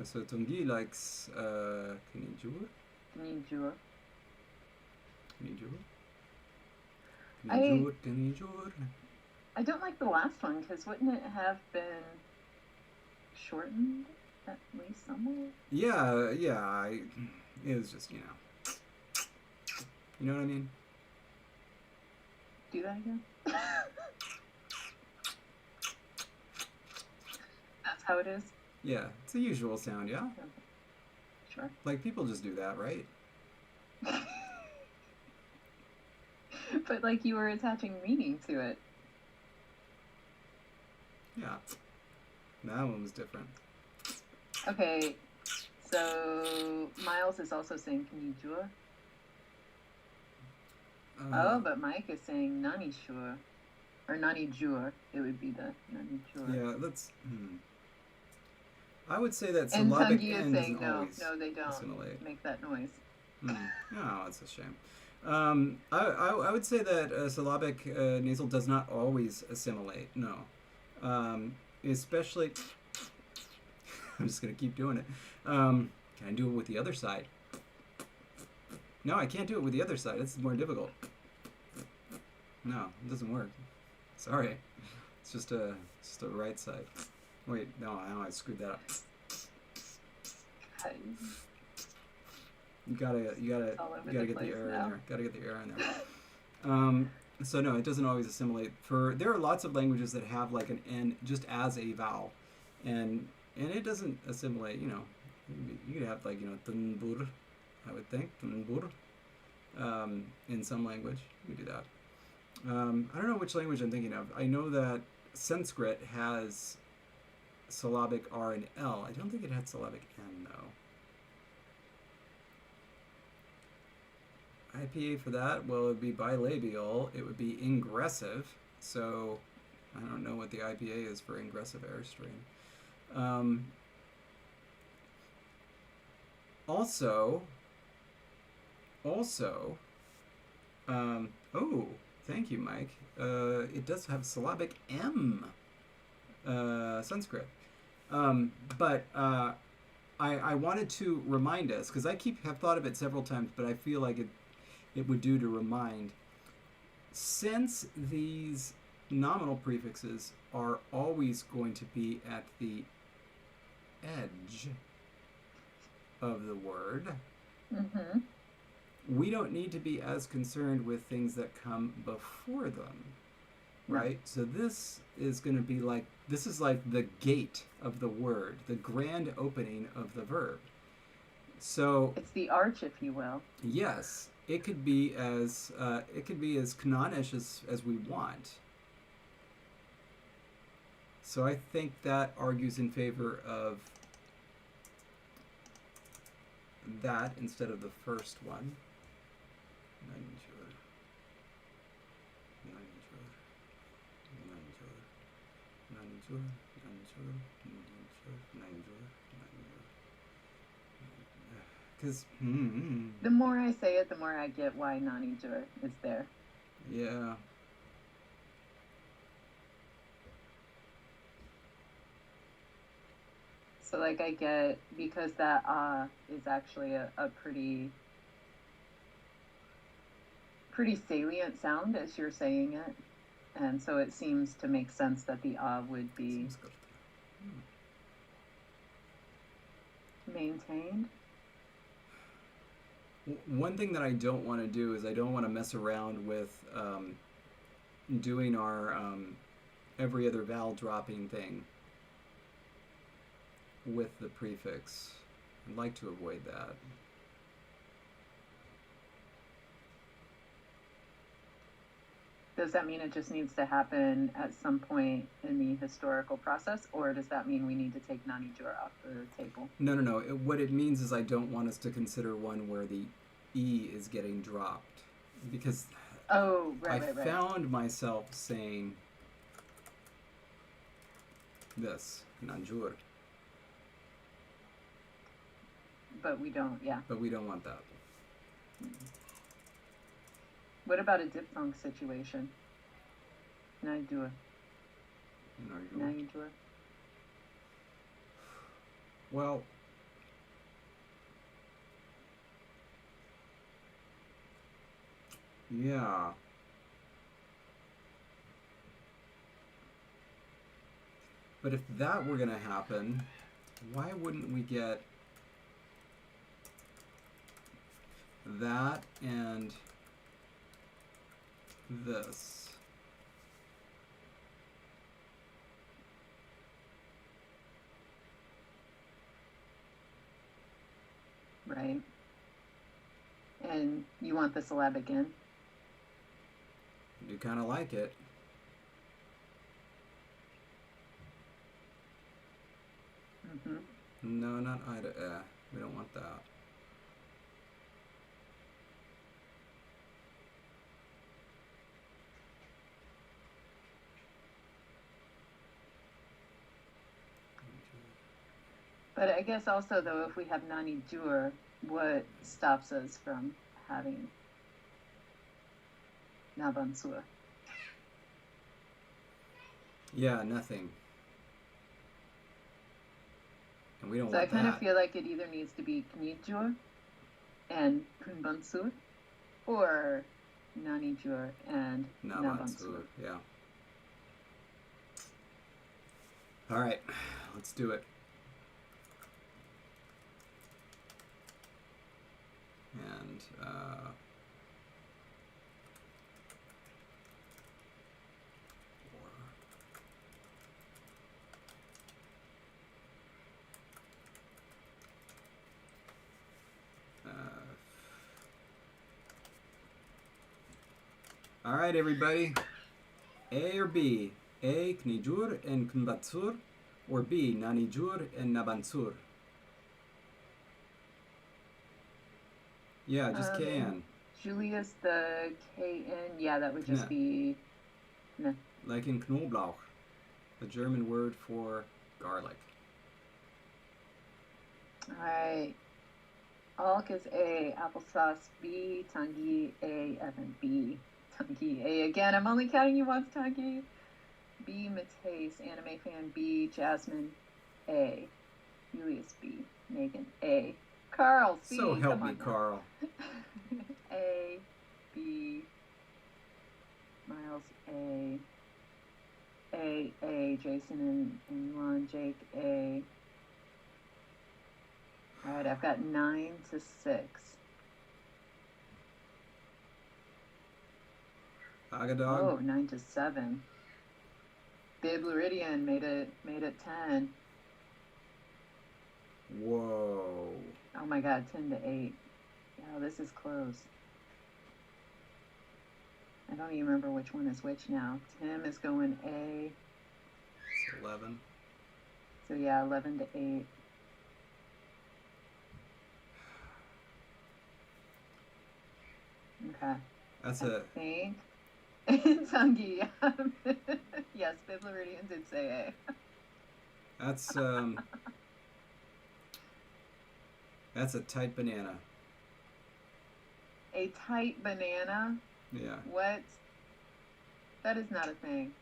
So Tungi likes Kanijur. Kanijur. Kanijur. I don't like the last one because wouldn't it have been shortened at least somewhere? Yeah. It was just, you know what I mean? Do that again? That's how it is? Yeah, it's a usual sound, yeah? Okay. Sure. Like, people just do that, right? But, like, you were attaching meaning to it. Yeah. That one was different. Okay, so Miles is also saying Kanijur. But Mike is saying Nanishur. Or Nanijur. It would be the Nanijur. Yeah, that's... I would say that And syllabic Tangi is end saying doesn't no, always they don't assimilate. make that noise. No, it's a shame. I would say that syllabic nasal does not always assimilate. No, especially. I'm just gonna keep doing it. Can I do it with the other side? No, I can't do it with the other side. It's more difficult. No, it doesn't work. Sorry, it's just a right side. Wait, no, I screwed that up. You gotta get the error in there. Gotta get the error in there. So no, it doesn't always assimilate. There are lots of languages that have like an N just as a vowel, and it doesn't assimilate. You could have like tunbur, I would think tunbur, in some language. You could do that. I don't know which language I'm thinking of. I know that Sanskrit has syllabic R and L. I don't think it had syllabic N though. IPA for that, well, it would be bilabial. It would be ingressive. So I don't know what the IPA is for ingressive air strain. Also, oh, thank you, Mike. It does have syllabic M, Sanskrit. But I wanted to remind us, because I have thought of it several times, but I feel like it would do to remind. Since these nominal prefixes are always going to be at the edge of the word, we don't need to be as concerned with things that come before them, right? So this is going to be like, this is like the gate of the word, the grand opening of the verb. So it's the arch, if you will. Yes, it could be as canonish as we want. So I think that argues in favor of that instead of the first one. Because, The more I say it, the more I get why nanijur is there. yeah. So, like, I get, because that is actually a pretty salient sound as you're saying it. And so it seems to make sense that the would be maintained. One thing that I don't want to do is I don't want to mess around with doing our every other vowel dropping thing with the prefix. I'd like to avoid that. Does that mean it just needs to happen at some point in the historical process, or does that mean we need to take nanijur off the table? No. What it means is I don't want us to consider one where the E is getting dropped. Because I found myself saying this, nanjur. But we don't, yeah. But we don't want that. What about a diphthong situation? Nanjur. Nanjur. Well, yeah. But if that were going to happen, why wouldn't we get that and this? Right. And you want the syllabic in? I do kind of like it. No, not I to eh. We don't want that. But I guess also, though, if we have nanijur, what stops us from having nabansur? Yeah, nothing. And we don't so want that. I kind of feel like it either needs to be knijur and kunbansur, or nanijur and nabansur. Yeah. All right, let's do it. And all right, everybody. A or B? A, knijur and kunbatsur, or B, nanijur and nabansur? Yeah, just KN. Julius, the KN, yeah, that would just be... No. Like in Knoblauch, the German word for garlic. Alright. Alk is A, applesauce B, Tangi A, Evan B. Tangi A again, I'm only counting you once, Tangi. B, Matisse, anime fan B, Jasmine A, Julius B, Megan A, Carl C. So help me, Carl. A, B, Miles A, Jason and Yuan, Jake A. All right, I've got 9 to 6. Agadog. Oh, 9 to 7. Bibluridian made it 10. Whoa. Oh my God, 10 to 8. Yeah, this is close. I don't even remember which one is which now. Tim is going A. It's 11. So yeah, 11 to 8. Okay. That's I think Tangi. Yes, Biblaridian did say A. That's that's a tight banana. A tight banana? Yeah. What? That is not a thing.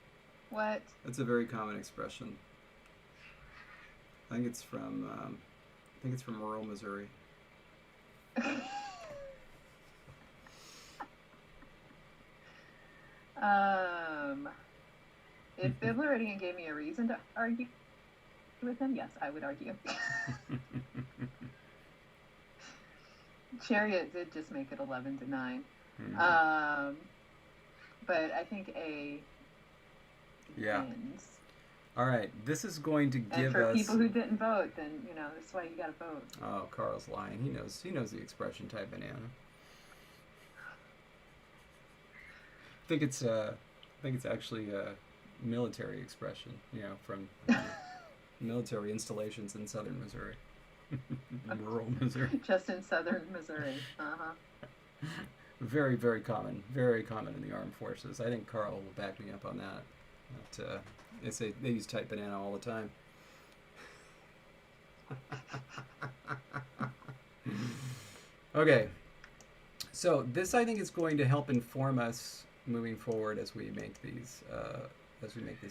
What? That's a very common expression. I think it's from rural Missouri. If Biblaridian gave me a reason to argue with him, yes, I would argue. Chariot did just make it 11-9. But I think A wins. All right, this is going to give us... And for people who didn't vote, then, that's why you got to vote. Oh, Carl's lying. He knows the expression type banana. I think it's actually a military expression, from military installations in southern Missouri. Rural Missouri. Just in southern Missouri. Uh-huh. Very, very common. Very common in the armed forces. I think Carl will back me up on that. But, they use type banana all the time. Okay. So this, I think, is going to help inform us moving forward as we make these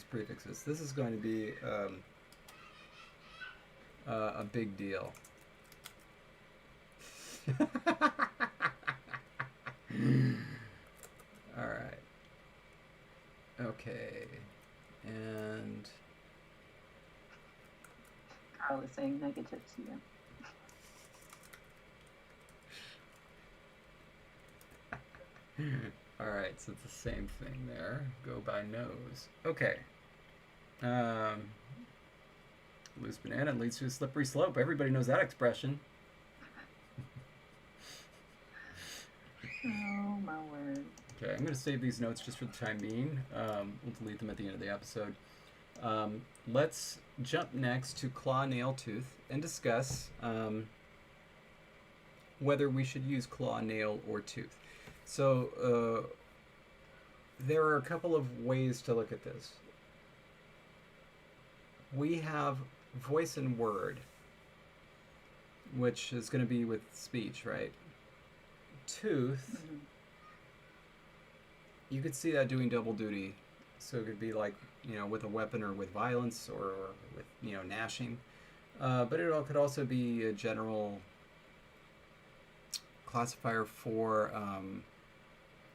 prefixes. This is going to be a big deal. All right. Okay. And Carl is saying negatives here. All right, so it's the same thing there. Go by nose. Okay. Loose banana leads to a slippery slope. Everybody knows that expression. Oh, my word. Okay, I'm going to save these notes just for the time being. We'll delete them at the end of the episode. Let's jump next to claw, nail, tooth, and discuss whether we should use claw, nail, or tooth. So there are a couple of ways to look at this. We have voice and word, which is going to be with speech, right? Tooth, you could see that doing double duty. So it could be like, with a weapon or with violence or with, gnashing. But it could also be a general classifier for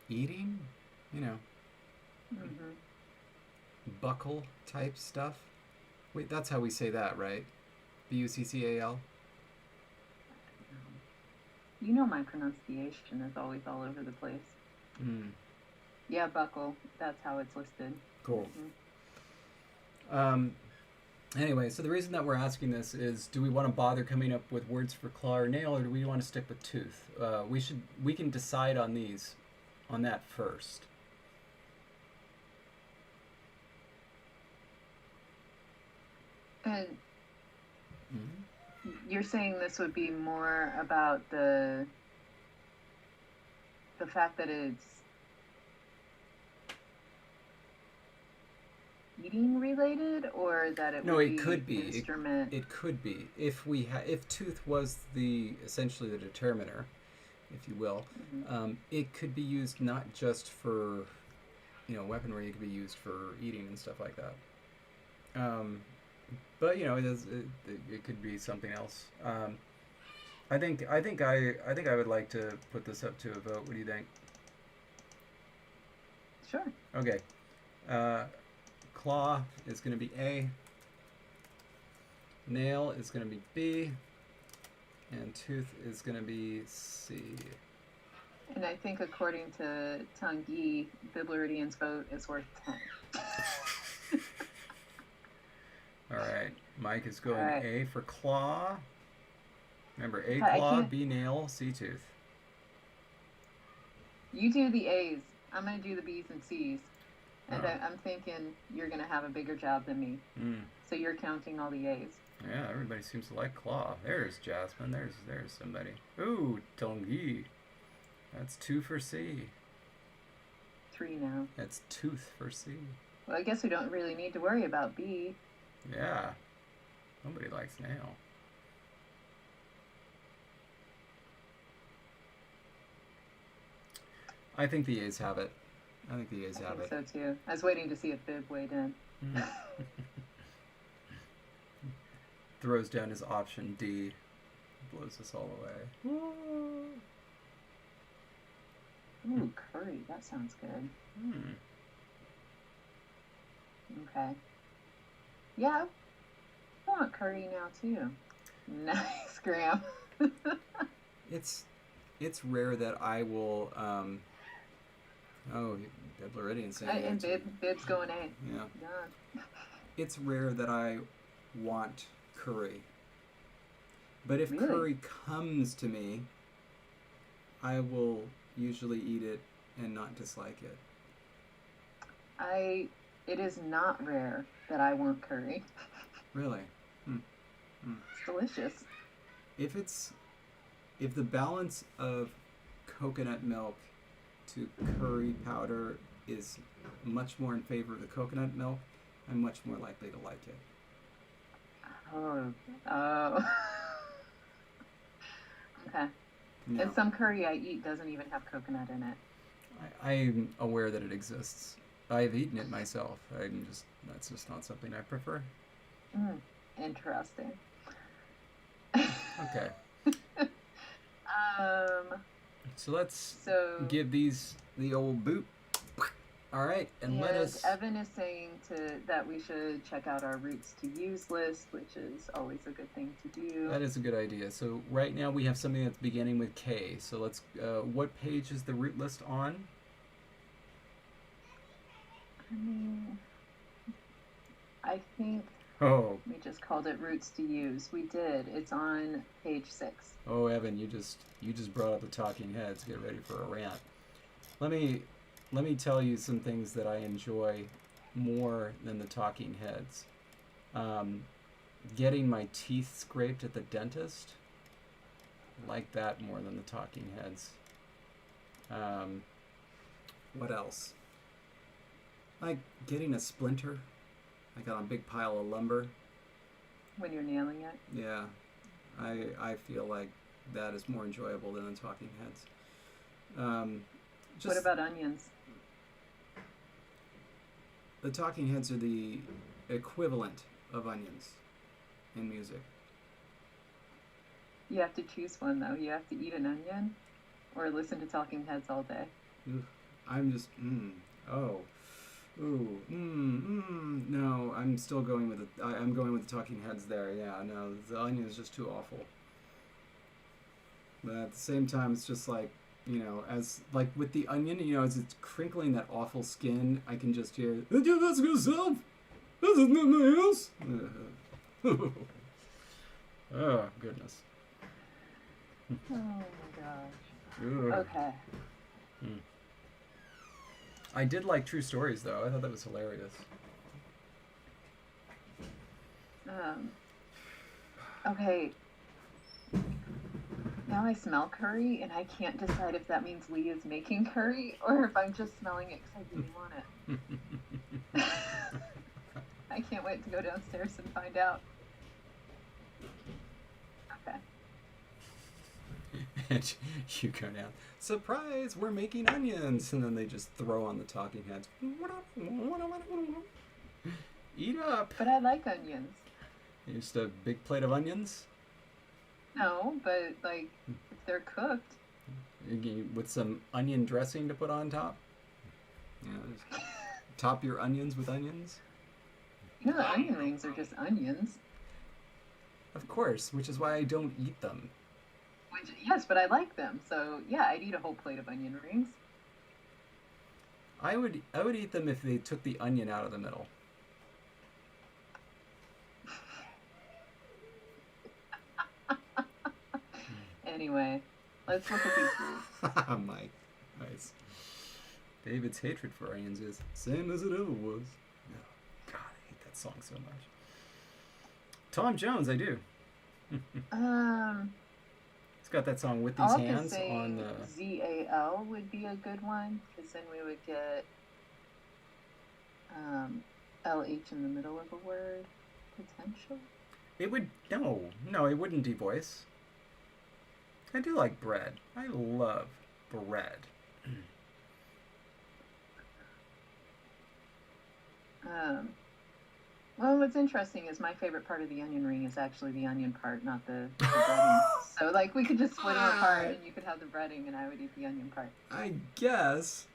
eating, buckle type stuff. Wait, that's how we say that, right? Buccal? My pronunciation is always all over the place. Yeah, buckle. That's how it's listed. Cool. Anyway, so the reason that we're asking this is, do we want to bother coming up with words for claw or nail, or do we want to stick with tooth? We can decide on that first. And you're saying this would be more about the fact that it's eating related, or that it would be could be instrument? It could be if tooth was essentially the determiner, if you will. It could be used not just for weaponry. It could be used for eating and stuff like that. But it could be something else. I think I would like to put this up to a vote. What do you think? Sure. Okay. Claw is going to be A. Nail is going to be B. And tooth is going to be C. And I think according to Tanguy, Biblaridian's vote is worth 10. All right. Mike is going A for claw. Remember, A claw, B nail, C tooth. You do the A's. I'm going to do the B's and C's. And I'm thinking you're going to have a bigger job than me. So you're counting all the A's. Yeah, everybody seems to like claw. There's Jasmine. There's somebody. Ooh, Tanguy. That's 2 for C. 3 now. That's tooth for C. Well, I guess we don't really need to worry about B. Yeah. Nobody likes nail. I think the A's have it. I think So too. I was waiting to see if Bib weighed in. Throws down his option D. Blows us all away. Ooh, curry. That sounds good. Okay. Yeah, I want curry now too. Nice, Graham. It's rare that I will. Bibleridian saying. And Bib's going A. Yeah. Done. It's rare that I want curry. But if Really? curry comes to me, I will usually eat it and not dislike it. It is not rare that I want curry. Really? It's delicious. If the balance of coconut milk to curry powder is much more in favor of the coconut milk, I'm much more likely to like it. Oh. Okay. No. And some curry I eat doesn't even have coconut in it. I'm aware that it exists. I've eaten it myself. That's just not something I prefer. Interesting. Okay. So let's give these the old boot. All right, and let us. Evan is saying that we should check out our roots to use list, which is always a good thing to do. That is a good idea. So right now we have something that's beginning with K. So let's. What page is the root list on? I think we just called it roots to use. We did. It's on page 6. Oh, Evan, you just brought up the talking heads. Get ready for a rant. Let me tell you some things that I enjoy more than the talking heads. Getting my teeth scraped at the dentist. I like that more than the talking heads. What else? Like getting a splinter, like on a big pile of lumber. When you're nailing it? Yeah. I feel like that is more enjoyable than the talking heads. What about onions? The talking heads are the equivalent of onions in music. You have to choose one, though. You have to eat an onion or listen to talking heads all day. I'm just, no, I'm still going with I'm going with the talking heads there. Yeah, no, the onion is just too awful. But at the same time, it's just like, as like with the onion, as it's crinkling that awful skin, I can just hear, that's yourself. This is not my house. Oh, goodness. Oh my gosh. Okay. I did like True Stories, though. I thought that was hilarious. Okay. Now I smell curry, and I can't decide if that means Lee is making curry or if I'm just smelling it because I really want it. I can't wait to go downstairs and find out. Okay. And you go down, surprise, we're making onions, and then they just throw on the talking heads. Eat up. But I like onions. Just a big plate of onions? No, but like if they're cooked. With some onion dressing to put on top? Yeah, just top your onions with onions? The onion rings are just onions. Of course, which is why I don't eat them. Yes, but I like them. So, yeah, I'd eat a whole plate of onion rings. I would eat them if they took the onion out of the middle. Anyway, let's look at these rules. Mike, nice. David's hatred for onions is same as it ever was. Oh, God, I hate that song so much. Tom Jones, I do. It's got that song With These I'll have to Hands say on the... ZAL would be a good one, because then we would get LH in the middle of a word, potential. It would... No, it wouldn't devoice. I do like bread. I love bread. Well, what's interesting is my favorite part of the onion ring is actually the onion part, not the breading. So, like, we could just split them apart, and you could have the breading, and I would eat the onion part. I guess.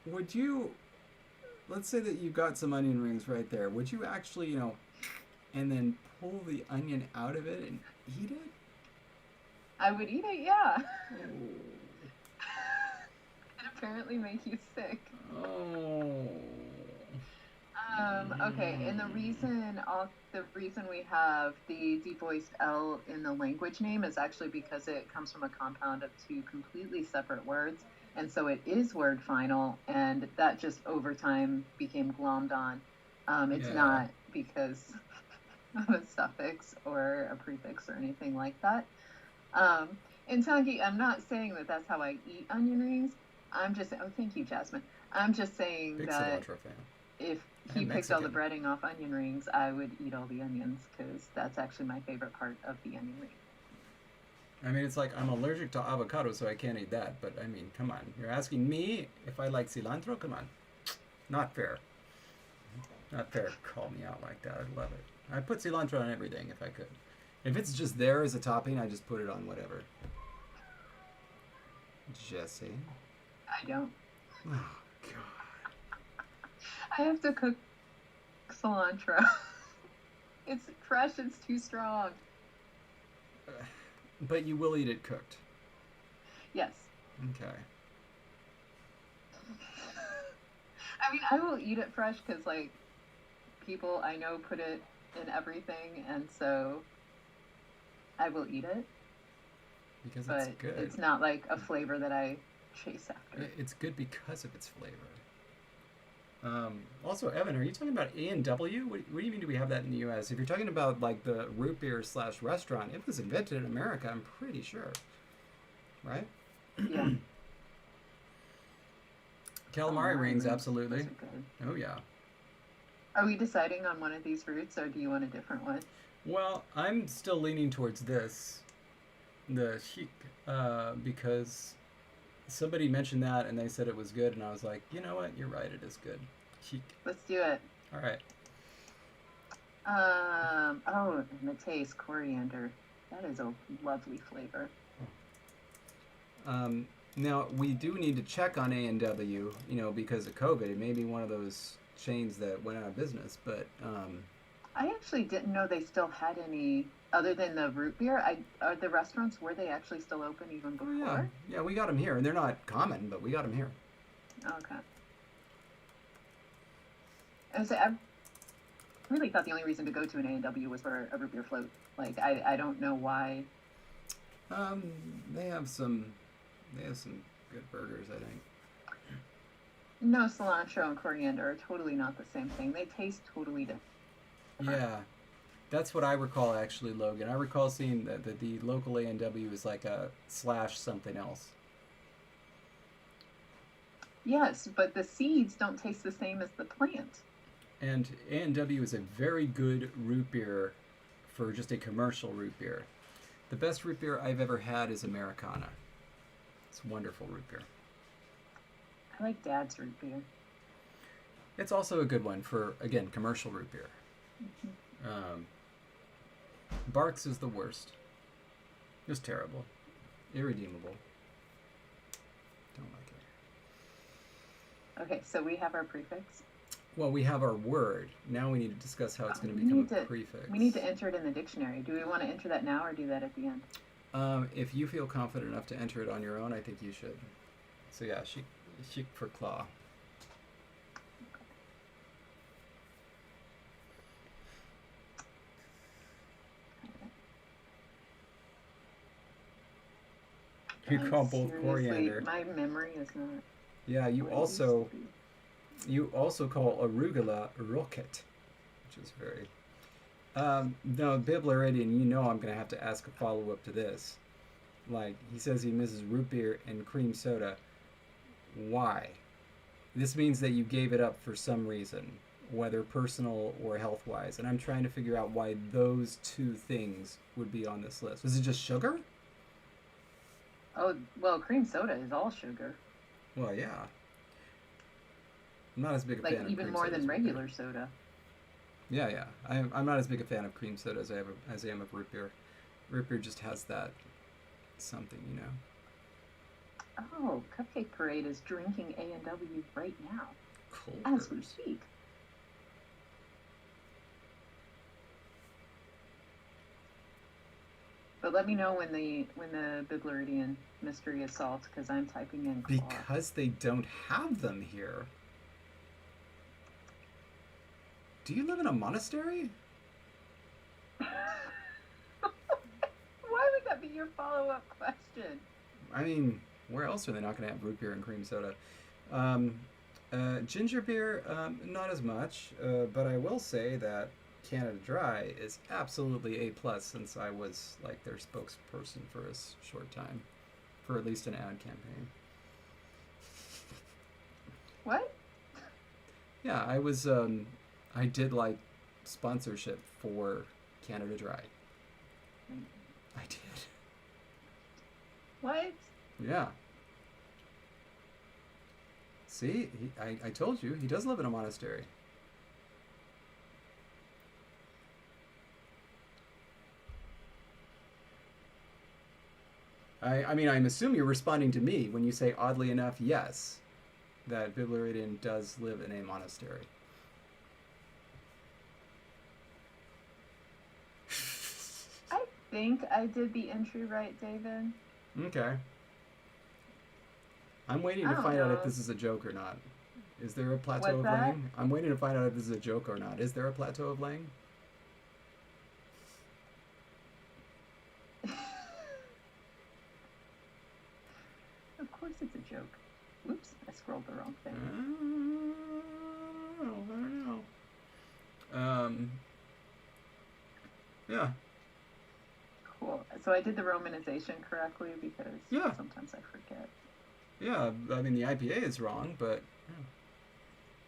Would you... Let's say that you got some onion rings right there. Would you actually, and then pull the onion out of it and eat it? I would eat it, yeah. Oh. It apparently make you sick. Oh. Okay, and the reason we have the devoiced L in the language name is actually because it comes from a compound of two completely separate words, and so it is word final, and that just over time became glommed on. It's not because of a suffix or a prefix or anything like that. And Tangi, I'm not saying that that's how I eat onion rings. I'm just, thank you, Jasmine. I'm just saying Big that cilantro fan. if he picked all the breading off onion rings, I would eat all the onions, because that's actually my favorite part of the onion ring. I mean, it's like I'm allergic to avocado, so I can't eat that. But I mean, come on. You're asking me if I like cilantro? Come on. Not fair. Not fair. Call me out like that. I'd love it. I'd put cilantro on everything if I could. If it's just there as a topping, I just put it on whatever. Jesse. I don't. Oh, God. I have to cook cilantro. It's fresh, it's too strong. But you will eat it cooked. Yes. Okay. I mean, I will eat it fresh because, like, people I know put it in everything, and so I will eat it. Because but it's good. It's not like a flavor that I chase after. It's good because of its flavor. Also, Evan, are you talking about A&W? What do you mean do we have that in the U.S.? If you're talking about, like, the root beer / restaurant, it was invented in America, I'm pretty sure. Right? Yeah. Calamari rings, absolutely. Oh, yeah. Are we deciding on one of these roots, or do you want a different one? Well, I'm still leaning towards this, the chic, because somebody mentioned that and they said it was good, and I was like, you know what? You're right, it is good. Chic. Let's do it. All right. Oh, and the taste, coriander. That is a lovely flavor. Now, we do need to check on A&W, because of COVID. It may be one of those chains that went out of business, but... I actually didn't know they still had any, other than the root beer. Are the restaurants, were they actually still open even before? Oh, yeah, we got them here. And they're not common, but we got them here. Okay. I really thought the only reason to go to an A&W was for a root beer float. Like, I don't know why. They have some good burgers, I think. No, cilantro and coriander are totally not the same thing. They taste totally different. Yeah, that's what I recall, actually, Logan. I recall seeing that the local A&W is like a / something else. Yes, but the seeds don't taste the same as the plant. And A&W is a very good root beer for just a commercial root beer. The best root beer I've ever had is Americana. It's wonderful root beer. I like Dad's root beer. It's also a good one for, again, commercial root beer. Mm-hmm. Barks is the worst. It's terrible. Irredeemable. Don't like it. Okay, so we have our prefix. Well, we have our word. Now we need to discuss how it's going to become a prefix. We need to enter it in the dictionary. Do we want to enter that now or do that at the end? If you feel confident enough to enter it on your own, I think you should. So yeah, chic for claw. You call both coriander. My memory is not. Yeah, you also call arugula rocket, which is very. No, Bibleridian, you know I'm going to have to ask a follow-up to this. Like, he says he misses root beer and cream soda. Why? This means that you gave it up for some reason, whether personal or health-wise. And I'm trying to figure out why those two things would be on this list. Was it just sugar? Oh, well, cream soda is all sugar. Well, yeah. I'm not as big a fan of Like, even cream more soda than as root regular beer. soda. Yeah. I'm not as big a fan of cream soda as I am of root beer. Root beer just has that something, you know. Oh, Cupcake Parade is drinking A&W right now, Cold as we burst. speak. But let me know when the Bibleridian mystery is solved, because I'm typing in claw. Because they don't have them here. Do you live in a monastery? Why would that be your follow-up question? I mean, where else are they not going to have root beer and cream soda? Ginger beer, not as much, but I will say that Canada Dry is absolutely A+, since I was like their spokesperson for a short time, for at least an ad campaign. What? Yeah, I did like sponsorship for Canada Dry. I did. What? Yeah. See, I told you, he does live in a monastery. I mean, I'm assuming you're responding to me when you say, oddly enough, yes, that Bibleridian does live in a monastery. I think I did the entry right, David. Okay. I'm waiting I to don't find out if know. this is a joke or not. Is there a plateau What's of that? Lang? I'm waiting to find out if this is a joke or not. Is there a plateau of Lang? Of course it's a joke. Whoops, I scrolled the wrong thing. I don't know. Yeah. Cool. So I did the romanization correctly, because Yeah. sometimes I forget. Yeah, I mean, the IPA is wrong, but...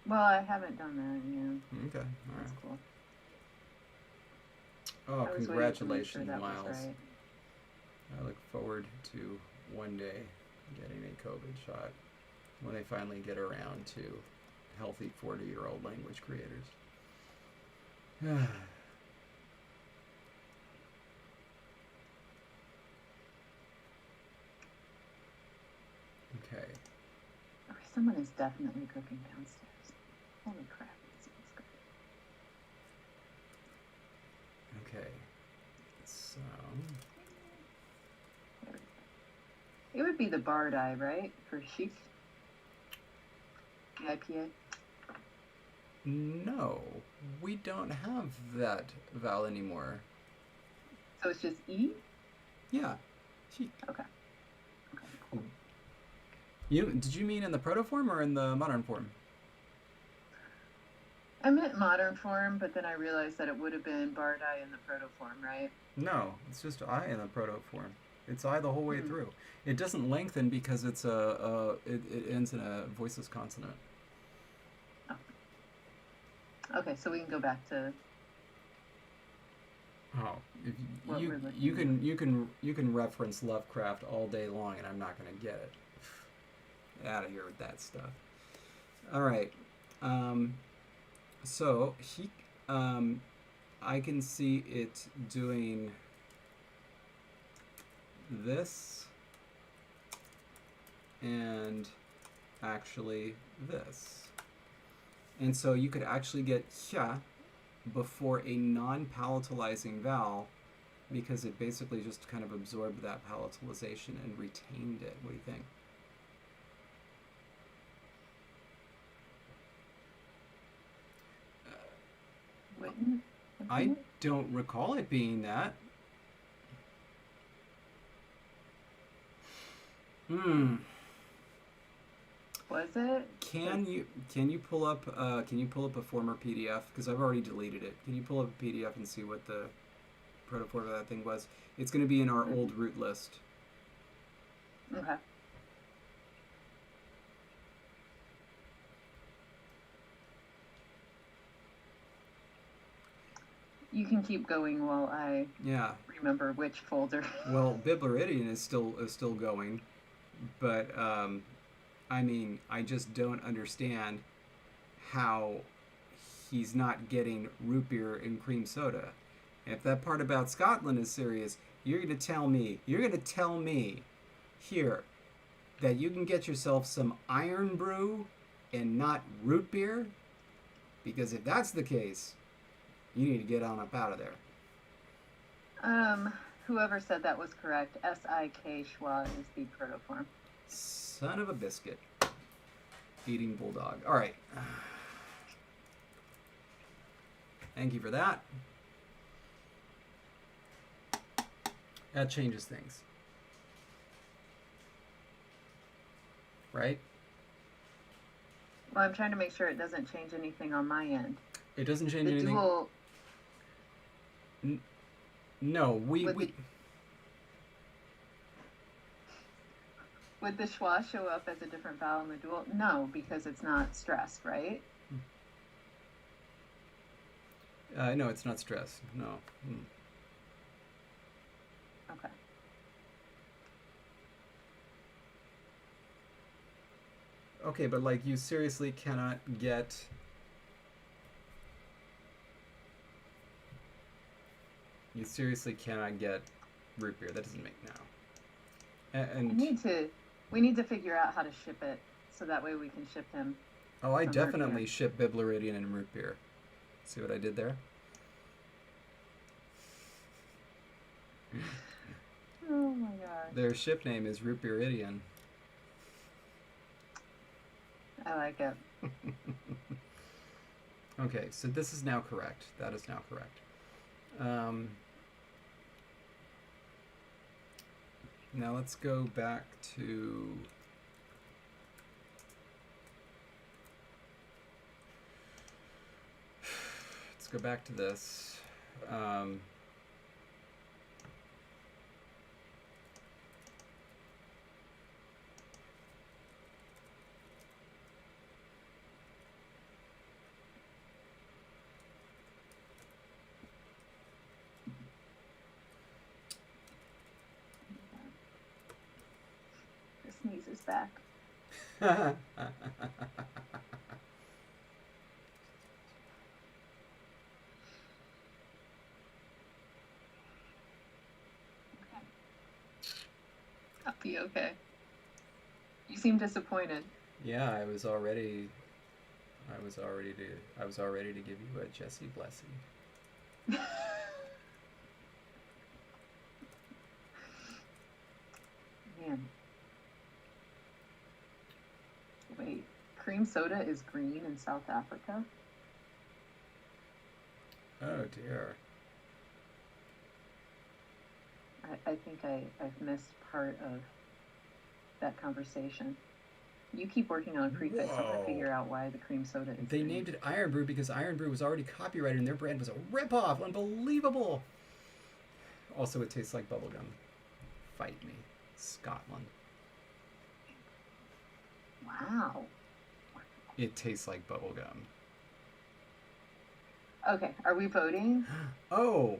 Well, I haven't done that, yeah. Okay, all That's right. cool. Oh, I was waiting to make congratulations, sure that Miles. was right. I look forward to one day getting a COVID shot when they finally get around to healthy 40-year-old language creators. Okay. Okay, someone is definitely cooking downstairs. Holy crap, it smells good. Okay. So... There we go. It would be the Bardai, right? For sheath? The IPA? No, we don't have that vowel anymore. So it's just E? Yeah. Chic. Okay. Cool. Did you mean in the proto form or in the modern form? I meant modern form, but then I realized that it would have been Bardai in the proto form, right? No, it's just I in the proto form. It's I the whole way through. It doesn't lengthen because it's it ends in a voiceless consonant. Oh. Okay, so we can go back to Oh, if what you we're looking you can at. you can reference Lovecraft all day long, and I'm not gonna get it. Get out of here with that stuff. All right. So he, I can see it doing this and actually this. And so you could actually get hya before a non-palatalizing vowel because it basically just kind of absorbed that palatalization and retained it. What do you think? Wouldn't I it? don't recall it being that. Was it? Can you pull up a former PDF? Because I've already deleted it. Can you pull up a PDF and see what the protoform of that thing was? It's going to be in our old root list. Okay. You can keep going while I remember which folder. Well, Bibleridian is still going, but I mean, I just don't understand how he's not getting root beer and cream soda. If that part about Scotland is serious, you're going to tell me here that you can get yourself some iron brew and not root beer? Because if that's the case, you need to get on up out of there. Whoever said that was correct. S-I-K schwa is the protoform. Son of a biscuit. Eating bulldog. All right. Thank you for that. That changes things. Right? Well, I'm trying to make sure it doesn't change anything on my end. It doesn't change the anything? Dual... No, Would the schwa show up as a different vowel in the dual? No, because it's not stressed, right? No, it's not stressed. No. Okay. Okay, but like you seriously cannot get... You seriously cannot get root beer. That doesn't make now. And we need to figure out how to ship it so that way we can ship him. Oh, I definitely ship Bibleridian and root beer. See what I did there? Oh my god. Their ship name is Root Beeridian. I like it. Okay, so this is now correct. That is now correct. Now let's go back to... Let's go back to this. Sneeze is back. Okay. I'll be okay. You seem disappointed. Yeah, I was already to give you a Jessie blessing. Man. Wait, cream soda is green in South Africa? Oh dear. I think I've missed part of that conversation. You keep working on a prefix. I'm going to figure out why the cream soda is They green. named it Iron Brew because Iron Brew was already copyrighted and their brand was a ripoff. Unbelievable. Also, it tastes like bubblegum. Fight me. Scotland. Wow. It tastes like bubblegum. Okay, are we voting? Oh.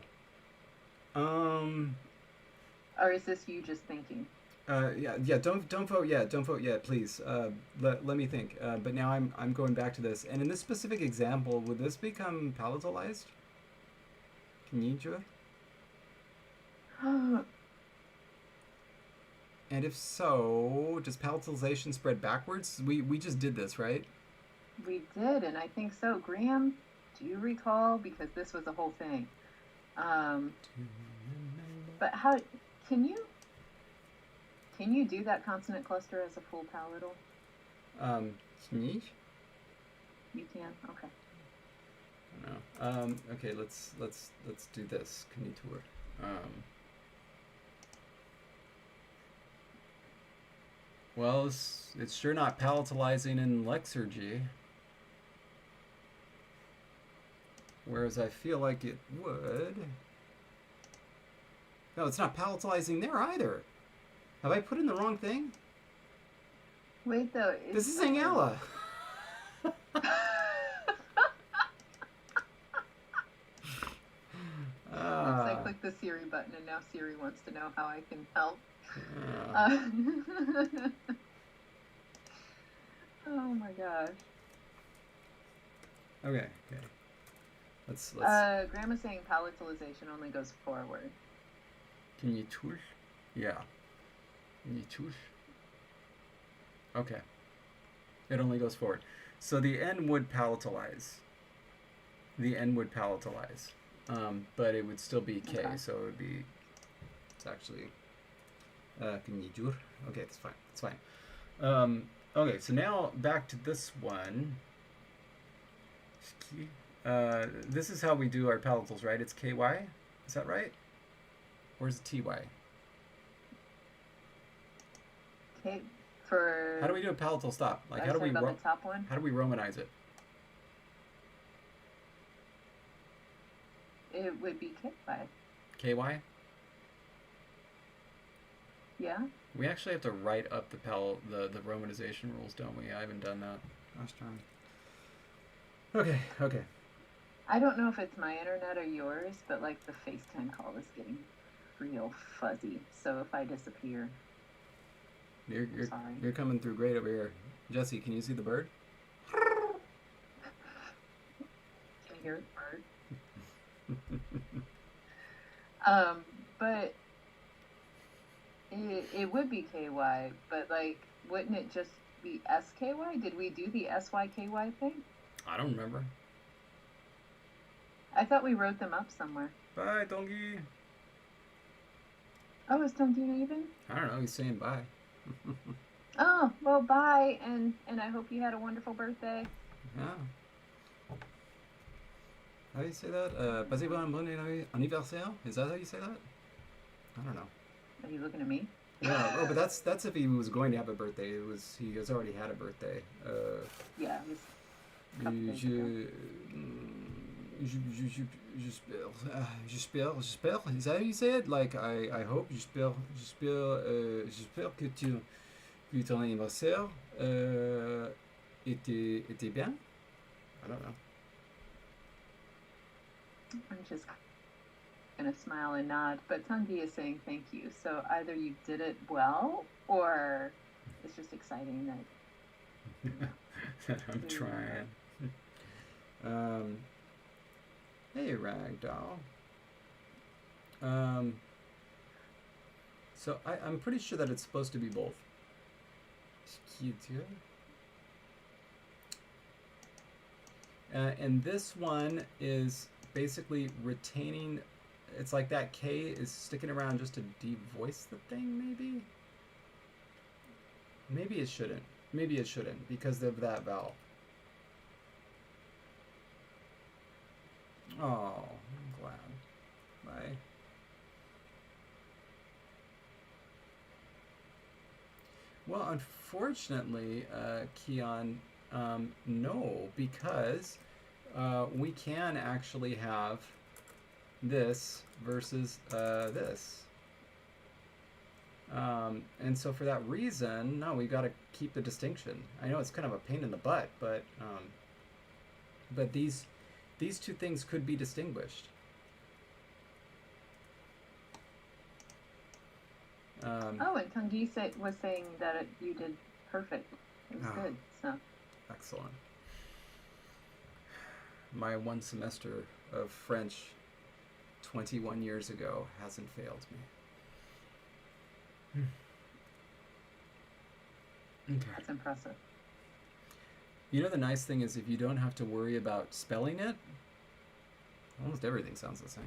Or is this you just thinking? Yeah. Don't vote yet. Don't vote yet, please. Let me think. But now I'm going back to this. And in this specific example, would this become palatalized? Can you do it? And if so, does palatalization spread backwards? We just did this, right? We did, and I think so. Graham, do you recall? Because this was a whole thing. But how can you do that consonant cluster as a full palatal? Sneeze? You can. Okay. No. Okay. Let's do this. Can you tour? Well, it's sure not palatalizing in Lexergy. Whereas I feel like it would. No, it's not palatalizing there either. Have I put in the wrong thing? Wait, though. This is Angela. Oops, I clicked the Siri button, and now Siri wants to know how I can help. Oh my gosh. Okay. Let's. Grandma's saying palatalization only goes forward. Can you touche? Yeah. Can you touche? Okay. It only goes forward. So the N would palatalize. But it would still be K, okay. So it would be. It's actually. Can you jure? Okay, it's fine. It's fine. Okay, so now back to this one. This is how we do our palatals, right? It's KY? Is that right? Or is it TY? K for... How do we do a palatal stop? Like, how do we the top one? How do we Romanize it? It would be KY. KY? Yeah. We actually have to write up the romanization rules, don't we? I haven't done that. Last time. Okay. I don't know if it's my internet or yours, but like the FaceTime call is getting real fuzzy. So if I disappear, sorry. You're coming through great over here. Jesse, can you see the bird? Can you hear the bird? But it would be KY, but like, wouldn't it just be SKY? Did we do the SYKY thing? I don't remember. I thought we wrote them up somewhere. Bye, Tongi. Oh, is Tongi leaving? I don't know. He's saying bye. Oh, well, bye, and I hope you had a wonderful birthday. Yeah. How do you say that? Passez-vous un bon anniversaire? Is that how you say that? I don't know. Are you looking at me? Yeah, oh, but that's if he was going to have a birthday. He has already had a birthday. Yeah, it was a couple days ago. J'espère. Is that how you say it? Like, I hope. J'espère que ton anniversaire était bien. I don't know. I'm just gonna smile and nod, but Tangi is saying thank you. So either you did it well, or it's just exciting that I'm trying. Hey, Ragdoll. So I'm pretty sure that it's supposed to be both. And this one is basically retaining. It's like that K is sticking around just to devoice the thing, maybe? Maybe it shouldn't. Maybe it shouldn't because of that vowel. Oh, I'm glad. Bye. Well, unfortunately, Keon, no, because we can actually have this versus this. And so for that reason, no, we got to keep the distinction. I know it's kind of a pain in the butt, but these two things could be distinguished. Oh, and Tanguy was saying that you did perfect. It was good. So excellent. My one semester of French 21 years ago hasn't failed me. Okay. That's impressive. You know, the nice thing is if you don't have to worry about spelling it, almost everything sounds the same.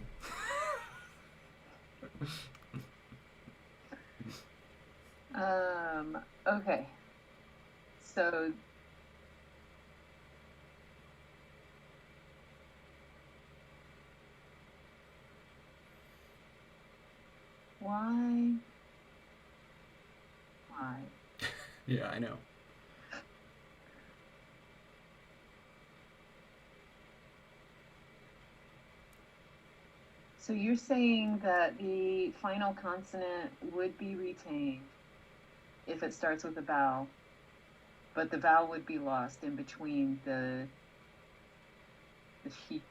Okay. So why? Yeah, I know. So you're saying that the final consonant would be retained if it starts with a vowel, but the vowel would be lost in between the sheik.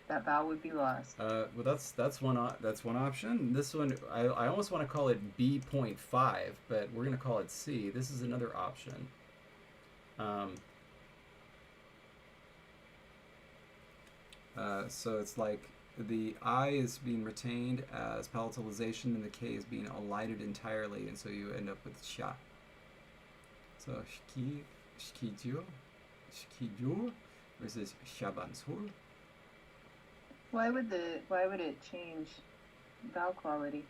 That vowel would be lost. Well, that's one option. This one, I almost want to call it B.5, but we're gonna call it C. This is another option. So it's like the I is being retained as palatalization, and the K is being elided entirely, and so you end up with sha. So shkijo versus shabansur. Why would it change vowel quality?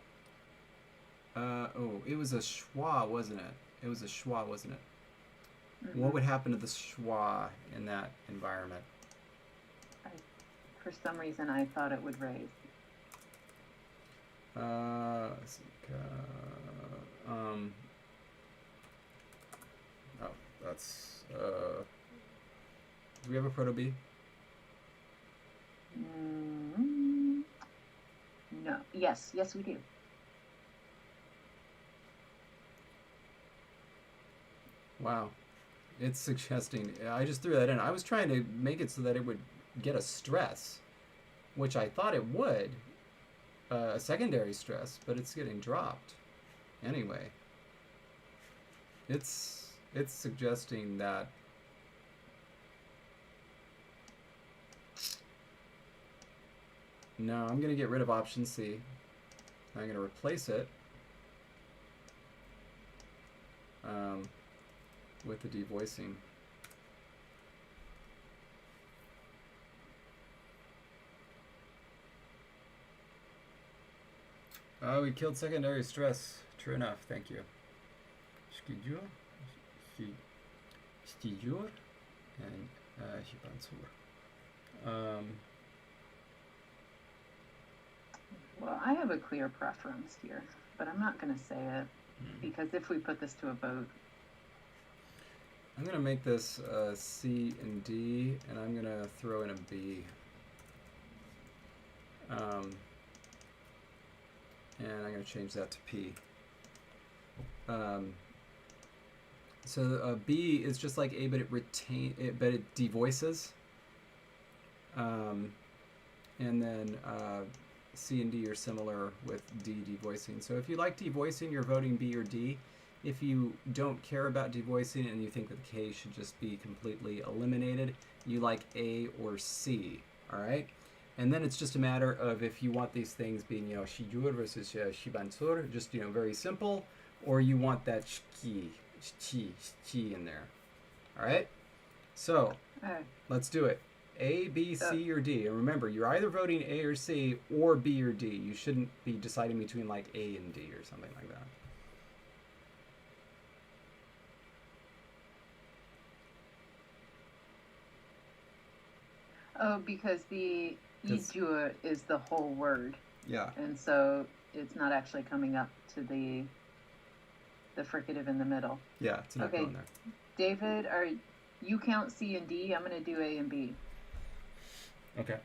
It was a schwa, wasn't it? It was a schwa, wasn't it? Mm-hmm. What would happen to the schwa in that environment? For some reason, I thought it would raise. That's. Do we have a proto B? No. Yes, we do. Wow. It's suggesting. I just threw that in. I was trying to make it so that it would get a stress, which I thought it would. A secondary stress, but it's getting dropped. Anyway. It's suggesting that no, I'm going to get rid of option C. I'm going to replace it with the devoicing. Oh, we killed secondary stress. True enough. Thank you. Shkijur, and Shibansur. Well, I have a clear preference here, but I'm not going to say it because if we put this to a vote, I'm going to make this C and D, and I'm going to throw in a B. And I'm going to change that to P. So B is just like A, but it devoices. And then C and D are similar with D devoicing. So if you like devoicing, you're voting B or D. If you don't care about devoicing and you think that the K should just be completely eliminated, you like A or C. All right. And then it's just a matter of if you want these things being, shijur versus shibansur, just, very simple, or you want that chi in there. All right? So, let's do it. A, B, C, or D. And remember, you're either voting A or C or B or D. You shouldn't be deciding between like A and D or something like that. Oh, because the ijur is the whole word. Yeah. And so it's not actually coming up to the fricative in the middle. Yeah, it's not going there. David, you count C and D. I'm going to do A and B. Okay.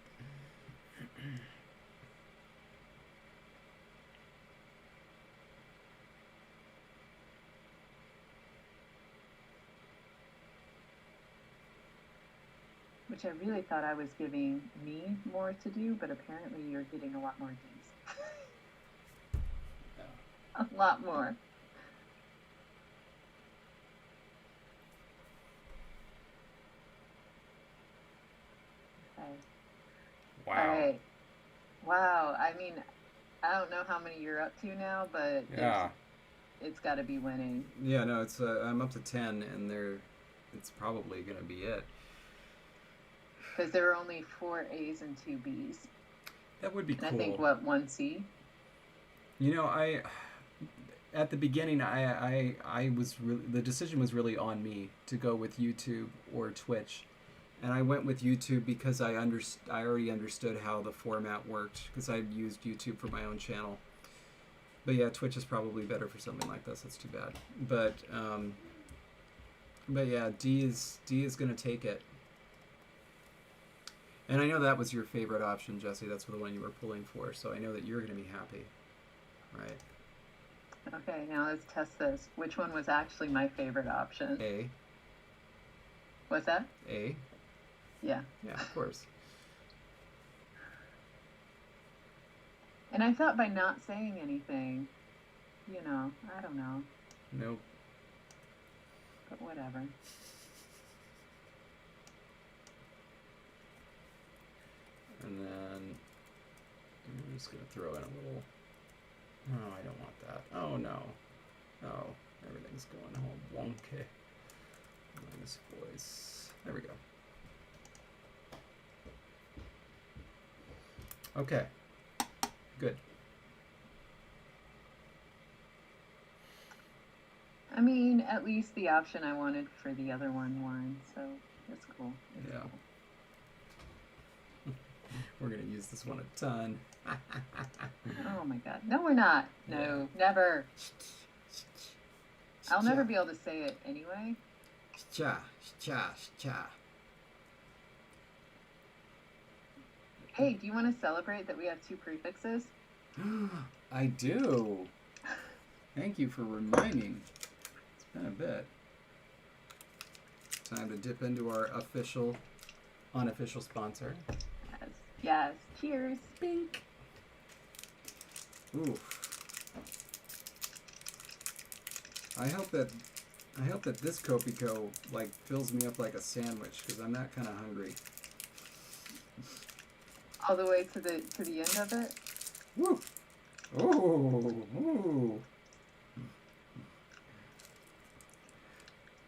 Which I really thought I was giving me more to do, but apparently you're getting a lot more D's. A lot more. Okay. Wow. All right. Wow. I mean, I don't know how many you're up to now, but yeah, it's got to be winning. Yeah, no, it's I'm up to 10, and it's probably going to be it. Because there are only 4 A's and 2 B's. That would be cool. I think, 1 C? At the beginning, I was really, the decision was really on me to go with YouTube or Twitch. And I went with YouTube because I already understood how the format worked, because I've used YouTube for my own channel. But yeah, Twitch is probably better for something like this. That's too bad. But yeah, D is gonna take it. And I know that was your favorite option, Jesse. That's the one you were pulling for. So I know that you're gonna be happy, right? Okay, now let's test this. Which one was actually my favorite option? A. What's that? A. Yeah. Yeah, of course. And I thought by not saying anything, you know, I don't know. Nope. But whatever. And then I'm just going to throw in a little... Oh, I don't want that. Oh, no. Oh, everything's going all wonky. Minus voice. There we go. Okay. Good. I mean, at least the option I wanted for the other one won, so it's cool. It's Yeah. cool. We're going to use this one a ton. Oh my god. No, we're not. No, never. I'll never be able to say it anyway. Cha, cha, cha. Hey, do you want to celebrate that we have 2 prefixes? I do. Thank you for reminding. It's been a bit. Time to dip into our official, unofficial sponsor. Yes. Cheers. Bink. Ooh. I hope that this Kopiko like fills me up like a sandwich because I'm that kind of hungry. All the way to the end of it. Woo! Ooh! Ooh!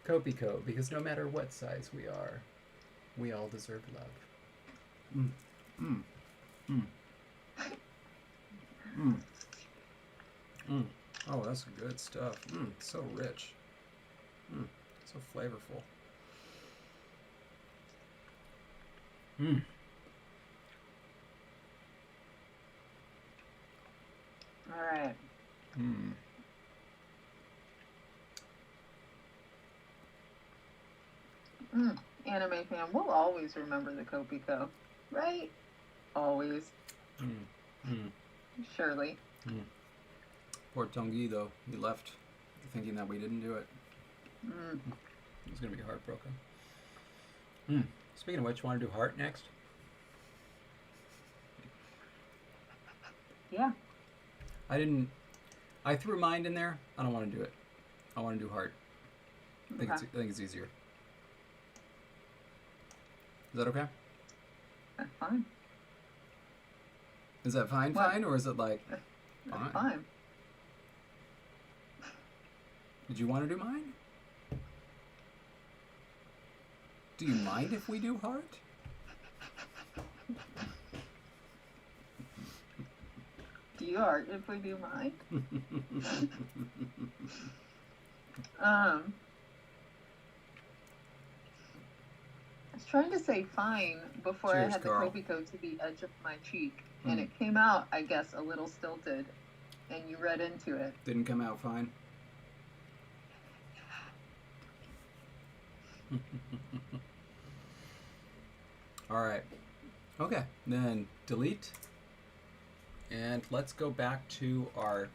Kopiko, because no matter what size we are, we all deserve love. Mm. Mm. Mm. Mm. Mm. Oh, that's good stuff. Mm. So rich. Mm. So flavorful. Mm. All right. Mm. Anime fan, we'll always remember the Kopiko, right? Always. Mm. Mm. Surely. Mm. Poor Tongi, though. He left thinking that we didn't do it. He's going to be heartbroken. Speaking of which, want to do heart next? Yeah. I threw mind in there. I don't want to do it. I want to do heart. I think it's easier. Is that okay? That's fine. Is that fine, What? fine, or is it like That's fine. Did you want to do mine? Do you mind if we do heart? Do you art if we do mine? I was trying to say fine before Cheers, I had Carl. the Kopiko to the edge of my cheek, and it came out, I guess, a little stilted, and you read into it. Didn't come out fine. All right. Okay, then delete. And let's go back to our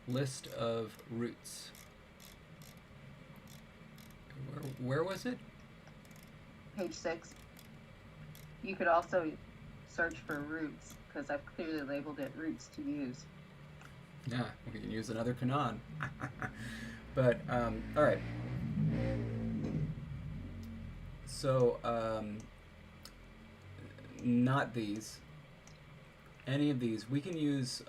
list of roots. Where was it? Page 6. You could also search for roots, because I've clearly labeled it roots to use. Yeah, we can use another Kanan. But, all right. So, not these. Any of these. We can use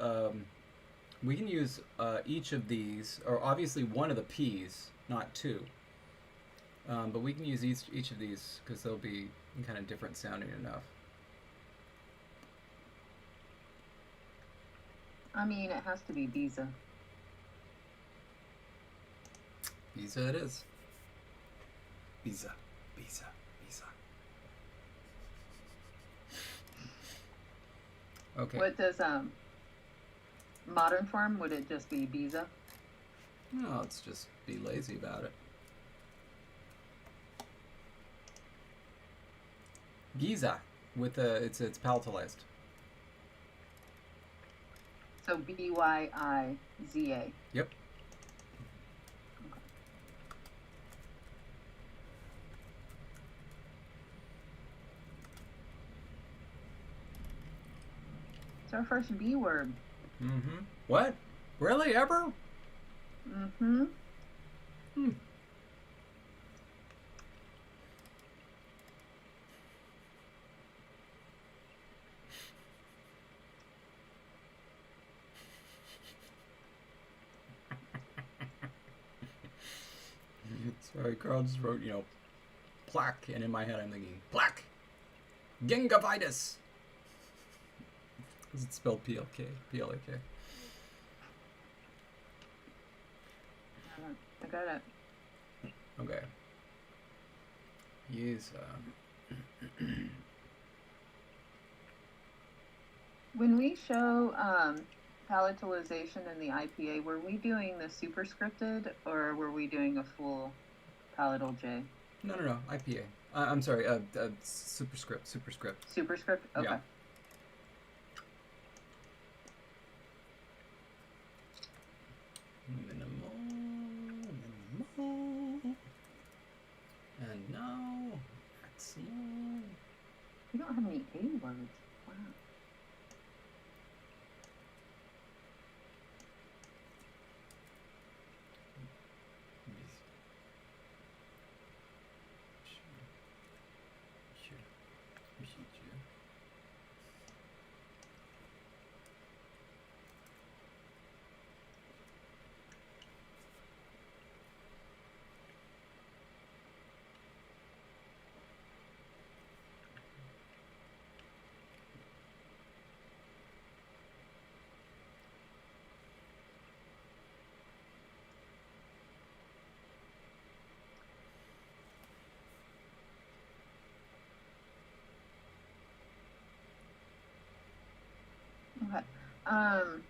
each of these, or obviously one of the P's, not two. But we can use each of these because they'll be kind of different sounding enough. I mean, it has to be Visa. Visa it is. Visa, Visa, Visa. Okay. What does Modern form, would it just be Biza? No, let's just be lazy about it. Giza, with it's palatalized. So Byiza. Yep. It's our first B word. Mm-hmm. What? Really? Ever? Mm-hmm. Hmm. Sorry, Carl just wrote, plaque, and in my head I'm thinking, plaque! Gingivitis! Because it's spelled P-L-K, P-L-A-K. I got it. Okay. Use, When we show palatalization in the IPA, were we doing the superscripted or were we doing a full palatal J? No, IPA. I'm sorry, superscript. Superscript? Okay. Yeah. Minimal. And now, maximum. We don't have any A words. Wow. Okay. Adding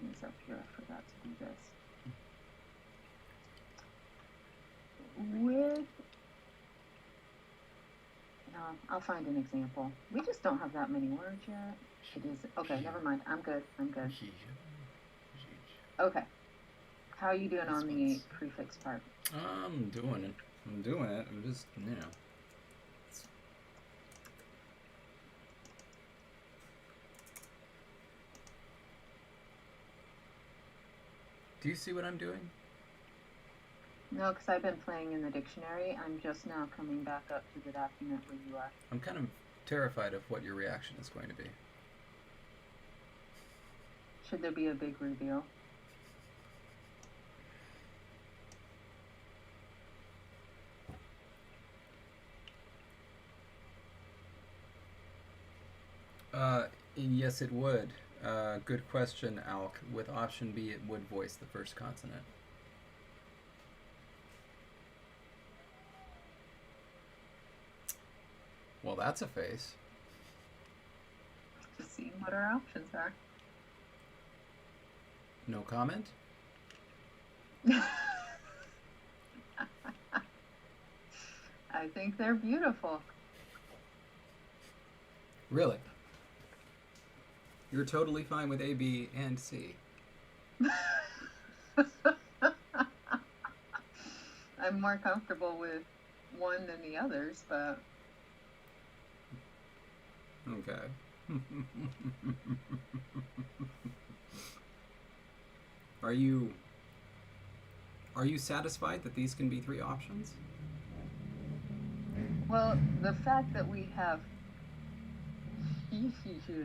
these up here, I forgot to do this. I'll find an example. We just don't have that many words yet. It is, okay, never mind. I'm good. Okay. How are you doing on the prefix part? I'm doing it. I'm just, Do you see what I'm doing? No, because I've been playing in the dictionary. I'm just now coming back up to the document where you are. I'm kind of terrified of what your reaction is going to be. Should there be a big reveal? Yes, it would. Good question, Alk. With option B, it would voice the first consonant. Well, that's a face. Just seeing what our options are. No comment? I think they're beautiful. Really? You're totally fine with A, B, and C. I'm more comfortable with one than the others, but... Okay. Are you satisfied that these can be three options? Well, the fact that we have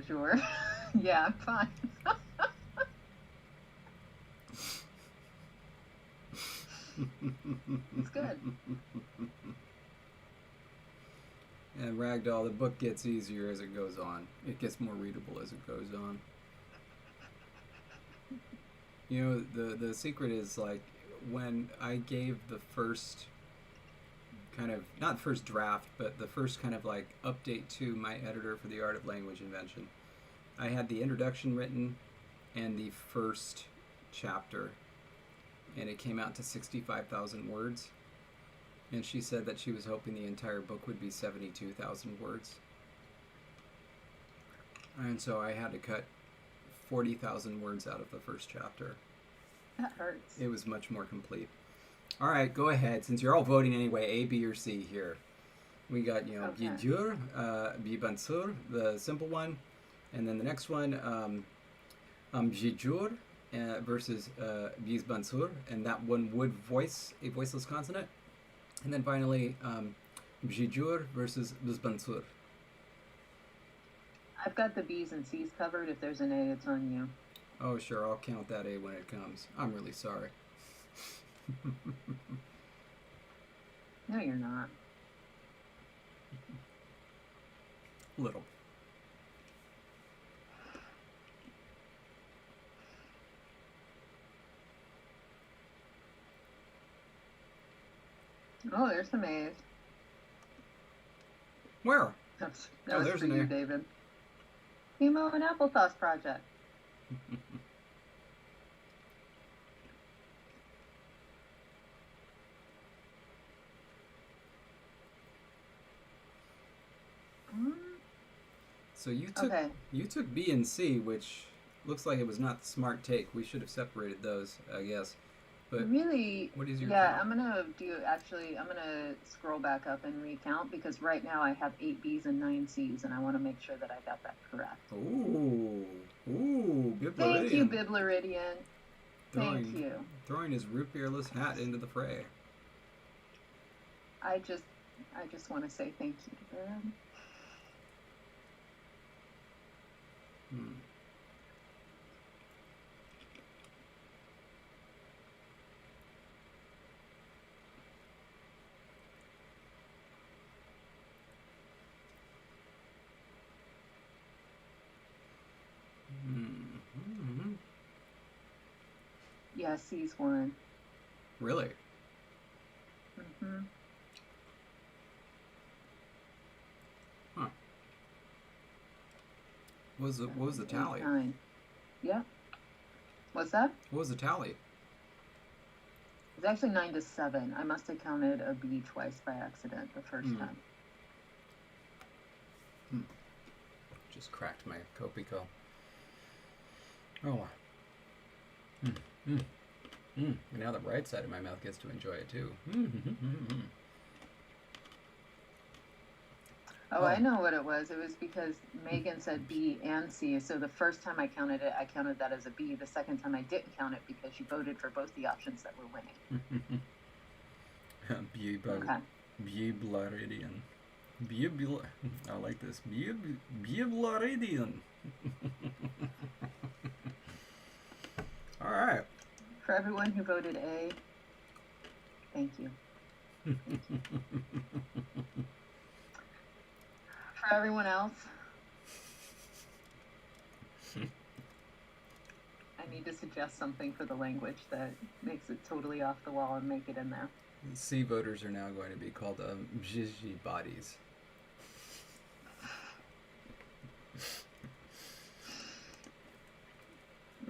sure. Yeah, I'm fine. It's good. And Ragdoll, the book gets easier as it goes on. It gets more readable as it goes on. You know, the secret is, like, when I gave the first kind of, not first draft, but the first kind of, like, update to my editor for the Art of Language Invention, I had the introduction written and the first chapter, and it came out to 65,000 words. And she said that she was hoping the entire book would be 72,000 words. And so I had to cut 40,000 words out of the first chapter. That hurts. It was much more complete. All right, go ahead. Since you're all voting anyway, A, B, or C here. We got, Okay. bien dur, bien sûr, the simple one. And then the next one, bien dur versus bien sûr. And that one would voice a voiceless consonant. And then finally, bien dur versus bien sûr. I've got the B's and C's covered. If there's an A, it's on you. Oh, sure, I'll count that A when it comes. I'm really sorry. No, you're not. Little. Oh, there's some A's. Where? That Oh, was there's for an you, A. David. Emo and Applesauce Project. So you took B and C, which looks like it was not the smart take. We should have separated those, I guess. But really, what is your yeah, count? I'm gonna scroll back up and recount because right now I have 8 B's and 9 C's, and I want to make sure that I got that correct. Ooh, Biblaridian. Thank you, Biblaridian. Thank you. Throwing his root beerless hat into the fray. I just want to say thank you to them. Yeah, C's one. Really? Mm-hmm. Huh. What was the tally? 9. Yeah. What's that? What was the tally? It's actually 9-7. I must have counted a B twice by accident the first time. Just cracked my Copico. Oh. And now the right side of my mouth gets to enjoy it too. Oh, I know what it was. It was because Megan said B and C. So the first time I counted it, I counted that as a B. The second time I didn't count it because you voted for both the options that were winning. Biblaridian. I like this. Biblaridian. All right. For everyone who voted A, thank you. For everyone else, I need to suggest something for the language that makes it totally off the wall and make it in there. C voters are now going to be called Gigi bodies.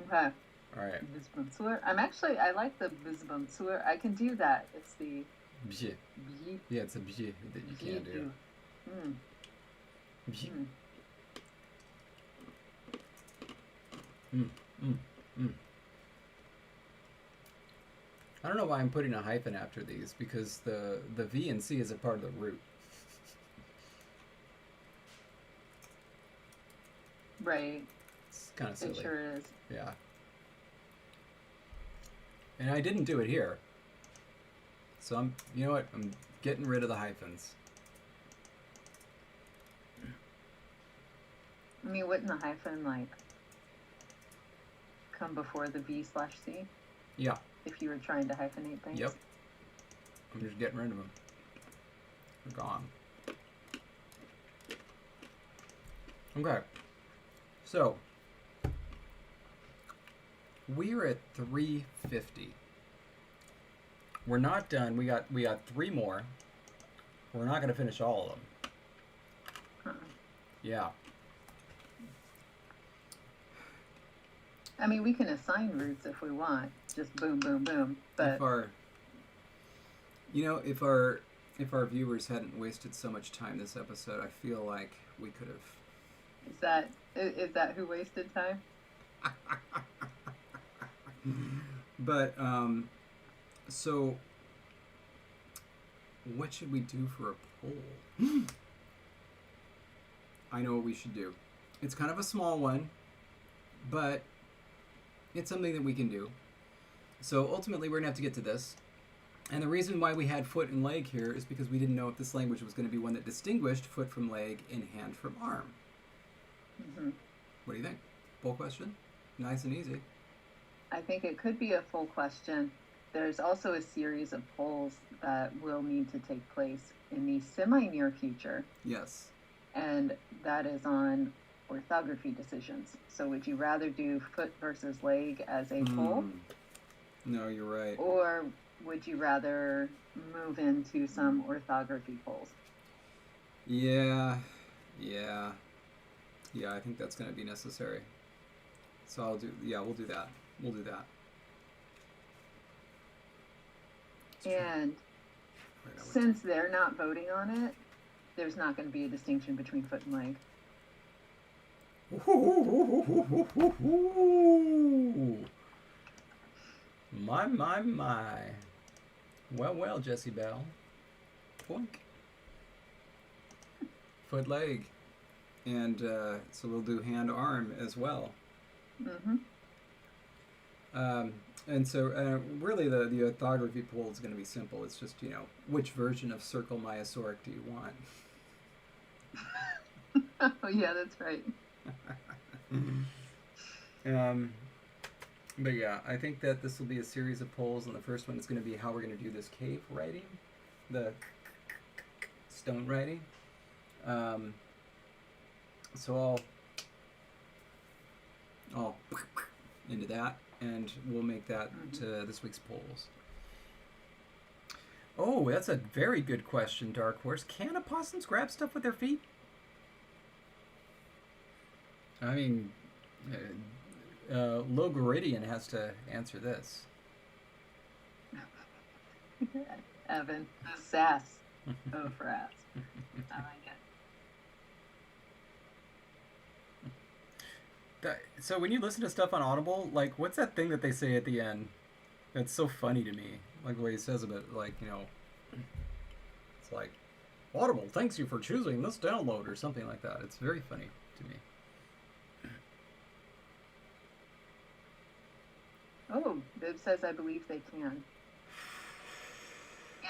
Okay. All right. Bizbonsur. I like the bizbonsur. I can do that. It's the Bj. B. Yeah, it's a bj that you can't do. Bj. I don't know why I'm putting a hyphen after these, because the V and C is a part of the root. Right. It's kind of silly. It sure is. Yeah. And I didn't do it here. So you know what? I'm getting rid of the hyphens. I mean, wouldn't the hyphen, come before the V/C? Yeah. If you were trying to hyphenate things? Yep. I'm just getting rid of them. They're gone. Okay. So, we're at 350. We're not done. We got 3 more. We're not going to finish all of them. Yeah. I mean, we can assign roots if we want. Just boom, boom, boom. But if our, you know, if our viewers hadn't wasted so much time this episode, I feel like we could have. is that who wasted time? But so what should we do for a poll? I know what we should do. It's kind of a small one, but it's something that we can do. So ultimately, we're going to have to get to this. And the reason why we had foot and leg here is because we didn't know if this language was going to be one that distinguished foot from leg and hand from arm. Mm-hmm. What do you think? Poll question? Nice and easy. I think it could be a full question. There's also a series of polls that will need to take place in the semi-near future. Yes. And that is on orthography decisions. So would you rather do foot versus leg as a poll? No, you're right. Or would you rather move into some orthography polls? Yeah, I think that's going to be necessary. So we'll do that. We'll do that. And since they're not voting on it, there's not going to be a distinction between foot and leg. My. Well, Jessie Bell. Boink. Foot, leg. And so we'll do hand, arm as well. Mm-hmm. And so really the orthography poll is going to be simple. It's just, which version of circle myosauric do you want? Oh, yeah, that's right. But yeah, I think that this will be a series of polls, and the first one is going to be how we're going to do this cave writing, the stone writing. So I'll into that, and we'll make that to this week's polls. Oh, that's a very good question, Dark Horse. Can opossums grab stuff with their feet? I mean, Logoridian has to answer this. Evan, sass. Oh, for ass. I like it. So when you listen to stuff on Audible, like, what's that thing that they say at the end? That's so funny to me. Like the way he says it, like, it's like, Audible, thanks you for choosing this download, or something like that. It's very funny to me. Oh, Bib says, I believe they can.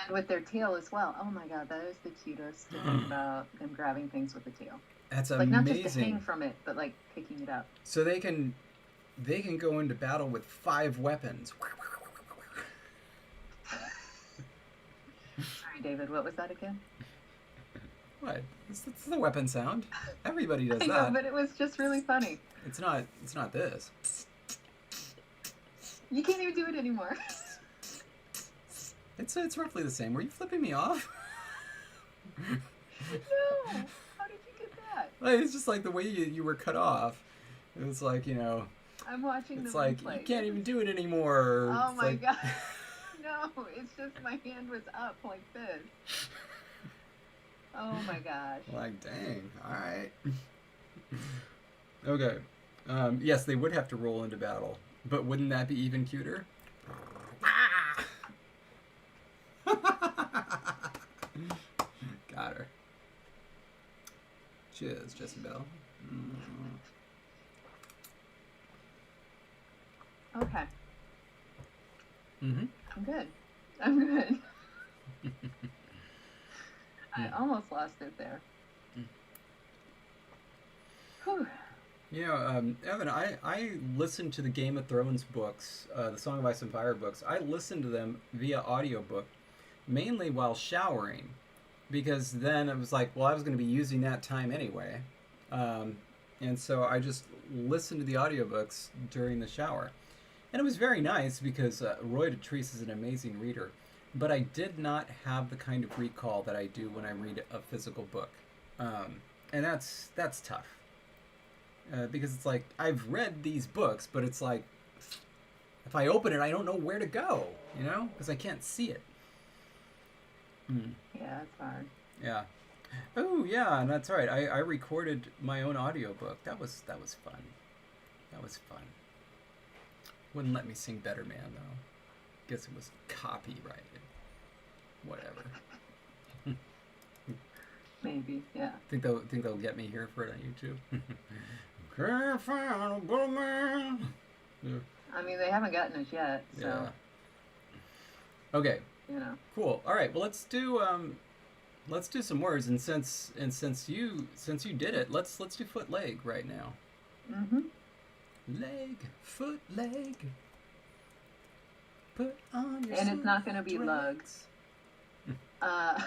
And with their tail as well. Oh my god, that is the cutest thing about them grabbing things with the tail. That's like, amazing. Not just to hang from it, but like picking it up. So they can go into battle with 5 weapons. Sorry, David, what was that again? What? It's the weapon sound. Everybody does I know, that. but it was just really funny. It's not this. You can't even do it anymore. It's roughly the same. Were you flipping me off? No. How did you get that? Like, it's just like the way you were cut off. It was like, I'm watching it's the like replay. you can't even do it anymore. Oh It's my like... god. No, it's just my hand was up like this. Oh my gosh. Like, dang. All right. Okay. Yes, they would have to roll into battle, but wouldn't that be even cuter? Got her. Cheers, Jessie Bell. Okay. Mm-hmm. I'm good. I almost lost it there. Whew. Evan, I listened to the Game of Thrones books, the Song of Ice and Fire books. I listened to them via audiobook, mainly while showering, because then it was like, well, I was going to be using that time anyway. And so I just listened to the audiobooks during the shower. And it was very nice because Roy Detrice is an amazing reader. But I did not have the kind of recall that I do when I read a physical book. And that's tough. because it's like I've read these books, but it's like if I open it, I don't know where to go, you know, because I can't see it. Yeah, it's hard. Yeah. Oh yeah, and that's right. I recorded my own audiobook. That was fun. That was fun. Wouldn't let me sing Better Man though. Guess it was copyrighted. Whatever. Maybe, yeah. Think they'll get me here for it on YouTube. Can't find a better man. Yeah. I mean, they haven't gotten us yet, so. Yeah. Okay. You know. Cool. All right. Well, let's do some words, and since you did it, let's do foot leg right now. Leg, foot, leg. Put on your. And it's not going to be lugs. I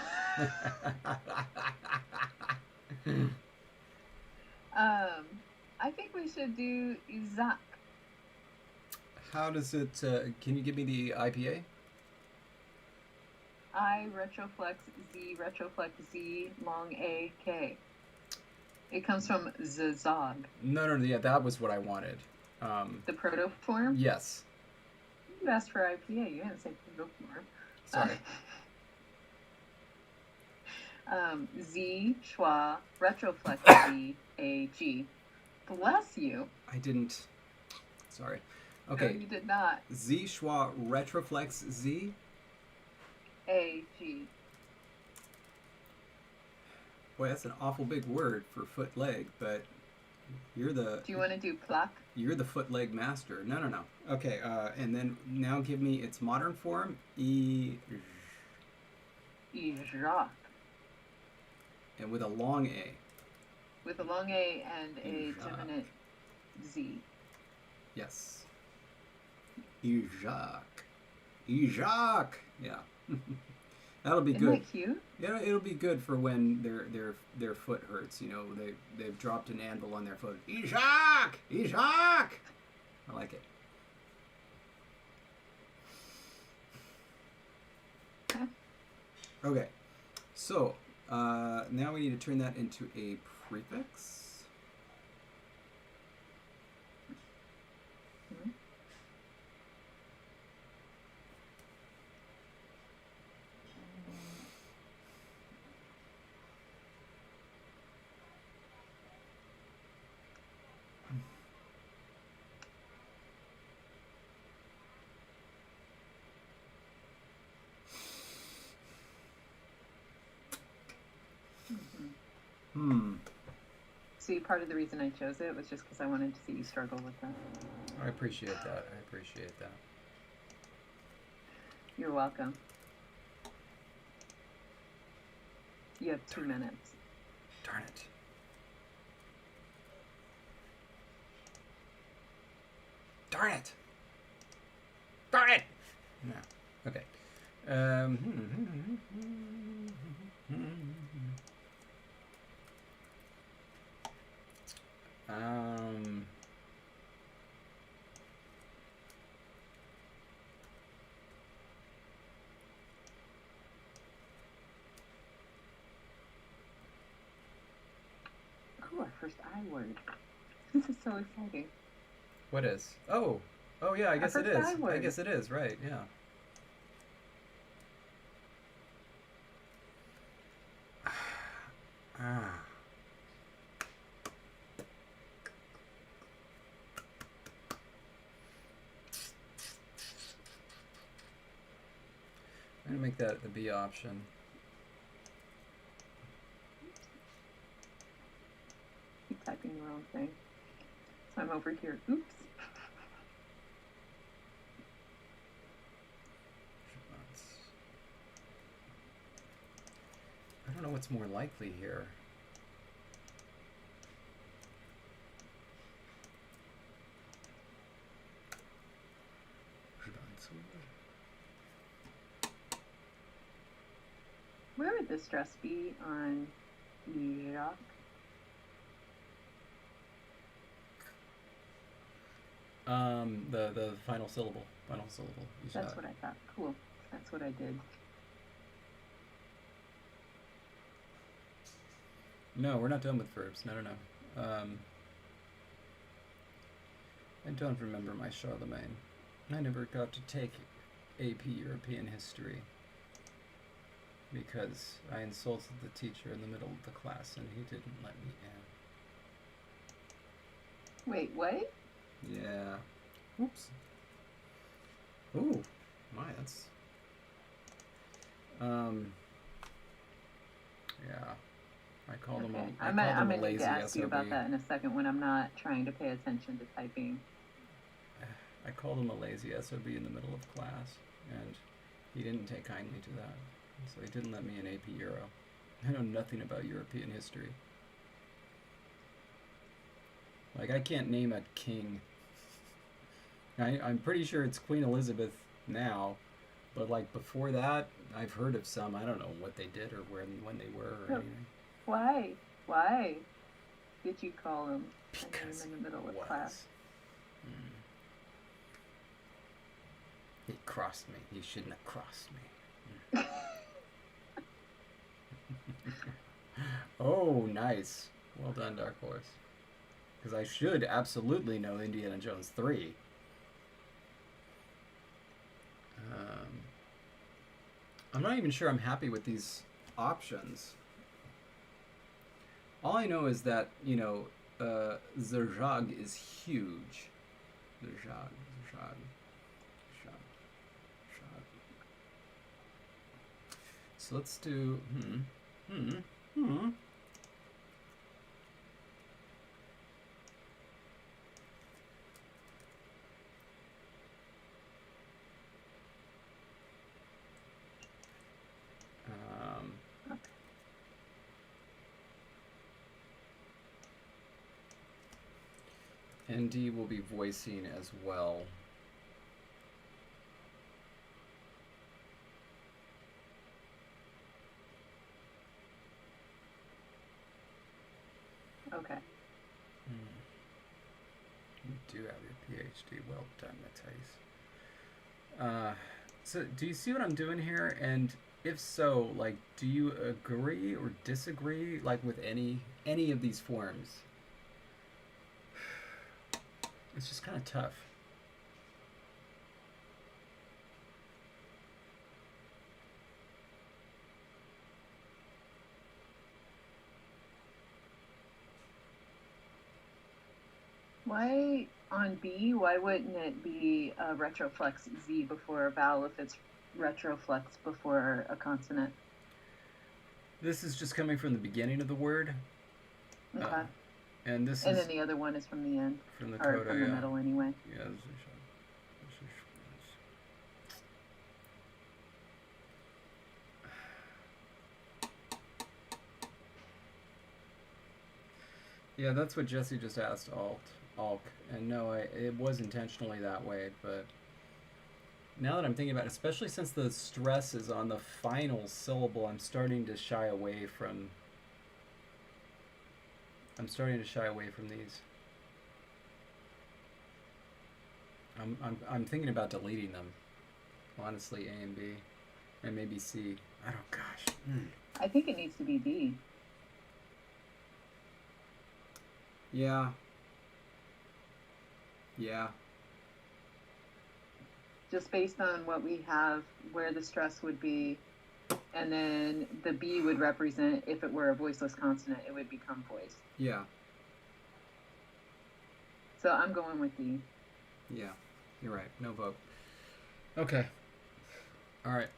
think we should do Isaac. How does it? Can you give me the IPA? I retroflex Z, long A, K. It comes from Zazog. No, yeah, that was what I wanted. The protoform? Yes. You asked for IPA, you didn't say protoform. Sorry. Z, schwa, retroflex Z, A, G. Bless you. I didn't. Sorry. Okay. No, you did not. Z, schwa, retroflex Z. A, G. Boy, that's an awful big word for foot leg, but you're the. Do you want to do pluck? You're the foot leg master. No. Okay, and then now give me its modern form. Irak. And with a long A. With a long A and a geminate Z. Yes. Irak. Yeah. That'll be good. Isn't that cute? Yeah, it'll be good for when their foot hurts. You know, they've dropped an anvil on their foot. Ishak! I like it. Okay, so now we need to turn that into a prefix. See, part of the reason I chose it was just because I wanted to see you struggle with that. I appreciate that. You're welcome. You have 2 minutes. Darn it. No. Okay. Oh, our first I word. This is so exciting. What is? Oh yeah, I guess it is. I guess it is, right, yeah. I'm going to make that the B option. Keep typing the wrong thing. So I'm over here. Oops. I don't know what's more likely here. Where would the stress be on Iraq? The final syllable. That's what I thought. Cool. That's what I did. No, we're not done with verbs. No. I don't remember my Charlemagne. I never got to take AP European history because I insulted the teacher in the middle of the class and he didn't let me in. Wait, what? Yeah. Oops. Ooh, my, that's... Yeah. I called him a, I'm gonna need to ask you about that in a second when I'm not trying to pay attention to typing. I called him a lazy SOB in the middle of class, and he didn't take kindly to that. So he didn't let me in AP Euro. I know nothing about European history. Like, I can't name a king. I'm pretty sure it's Queen Elizabeth now, but like before that, I've heard of some. I don't know what they did or when they were or anything. Why? Why did you call him Because in the middle of class? He crossed me. He shouldn't have crossed me. Oh, nice. Well done, Dark Horse. Because I should absolutely know Indiana Jones 3. I'm not even sure I'm happy with these options. All I know is that, you know, Zerjag is huge. Zerjag. So let's do, ND will be voicing as well. Okay. You do have your PhD. Well done, Matthijs. So do you see what I'm doing here? And if so, like, do you agree or disagree, like, with any of these forms? It's just kind of tough. Why on B? Why wouldn't it be a retroflex Z before a vowel if it's retroflex before a consonant? This is just coming from the beginning of the word. Okay. And this and then the other one is from the end. From the or coda, from the middle anyway. Yeah. Yeah, that's what Jesse just asked, Alk. And no, it was intentionally that way, but now that I'm thinking about it, especially since the stress is on the final syllable, I'm starting to shy away from these. I'm thinking about deleting them. Honestly, A and B, and maybe C. I don't. Gosh. I think it needs to be D. Yeah. Yeah. Just based on what we have, where the stress would be, and then the B would represent, if it were a voiceless consonant, it would become voice. Yeah. So I'm going with D. Yeah, you're right. No vote. Okay. All right.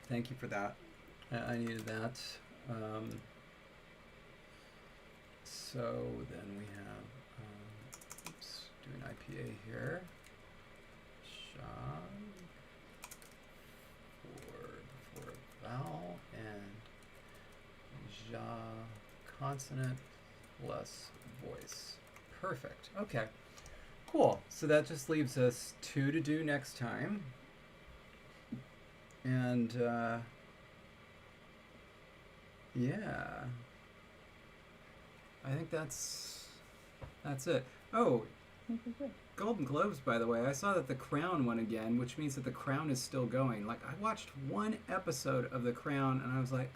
Thank you for that. I needed that. So then we have, do an IPA here. Shag before vowel and ja consonant plus voice. Perfect. Okay. Cool. So that just leaves us 2 to do next time. And yeah. I think that's it. Oh, Golden Globes, by the way. I saw that The Crown won again, which means that The Crown is still going. Like, I watched one episode of The Crown, and I was like,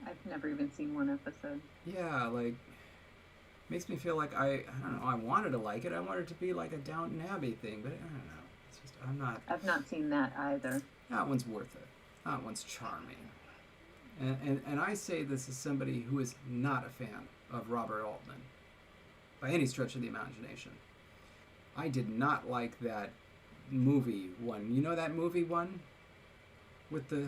I've never even seen one episode. Yeah, like, makes me feel like I don't know. I wanted to like it. I wanted it to be like a Downton Abbey thing, but I don't know. It's just I'm not. I've not seen that either. That one's worth it. That one's charming. And I say this as somebody who is not a fan of Robert Altman by any stretch of the imagination. I did not like that movie one. You know that movie one? With the,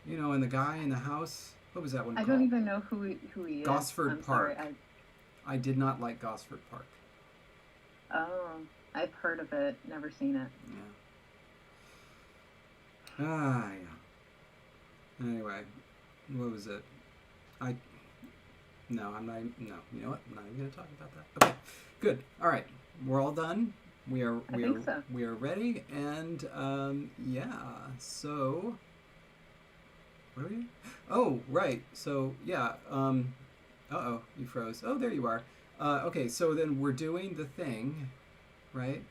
and the guy in the house? What was that one I called? don't even know who he is. Gosford I'm Park. Sorry, I did not like Gosford Park. Oh, I've heard of it, never seen it. Yeah. Yeah. Anyway, what was it? No, I'm not. No, you know what? I'm not even going to talk about that. Okay, good. All right, we're all done. We are ready, and yeah. So, where are we? Oh, right. So yeah. Uh-oh, you froze. Oh, there you are. Okay, so then we're doing the thing, right?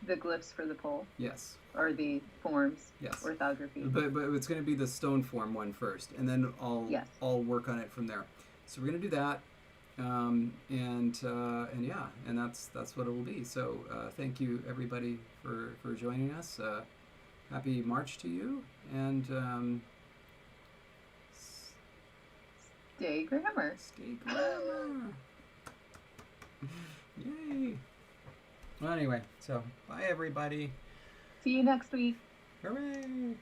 The glyphs for the poll? Yes. Or the forms? Yes. Orthography? But it's going to be the stone form one first, and then I'll work on it from there. So we're going to do that, and yeah, and that's what it will be. So thank you everybody for joining us. Happy March to you, and stay grammar. Stay grammar. Yay. Well, anyway, so bye everybody. See you next week. Hooray.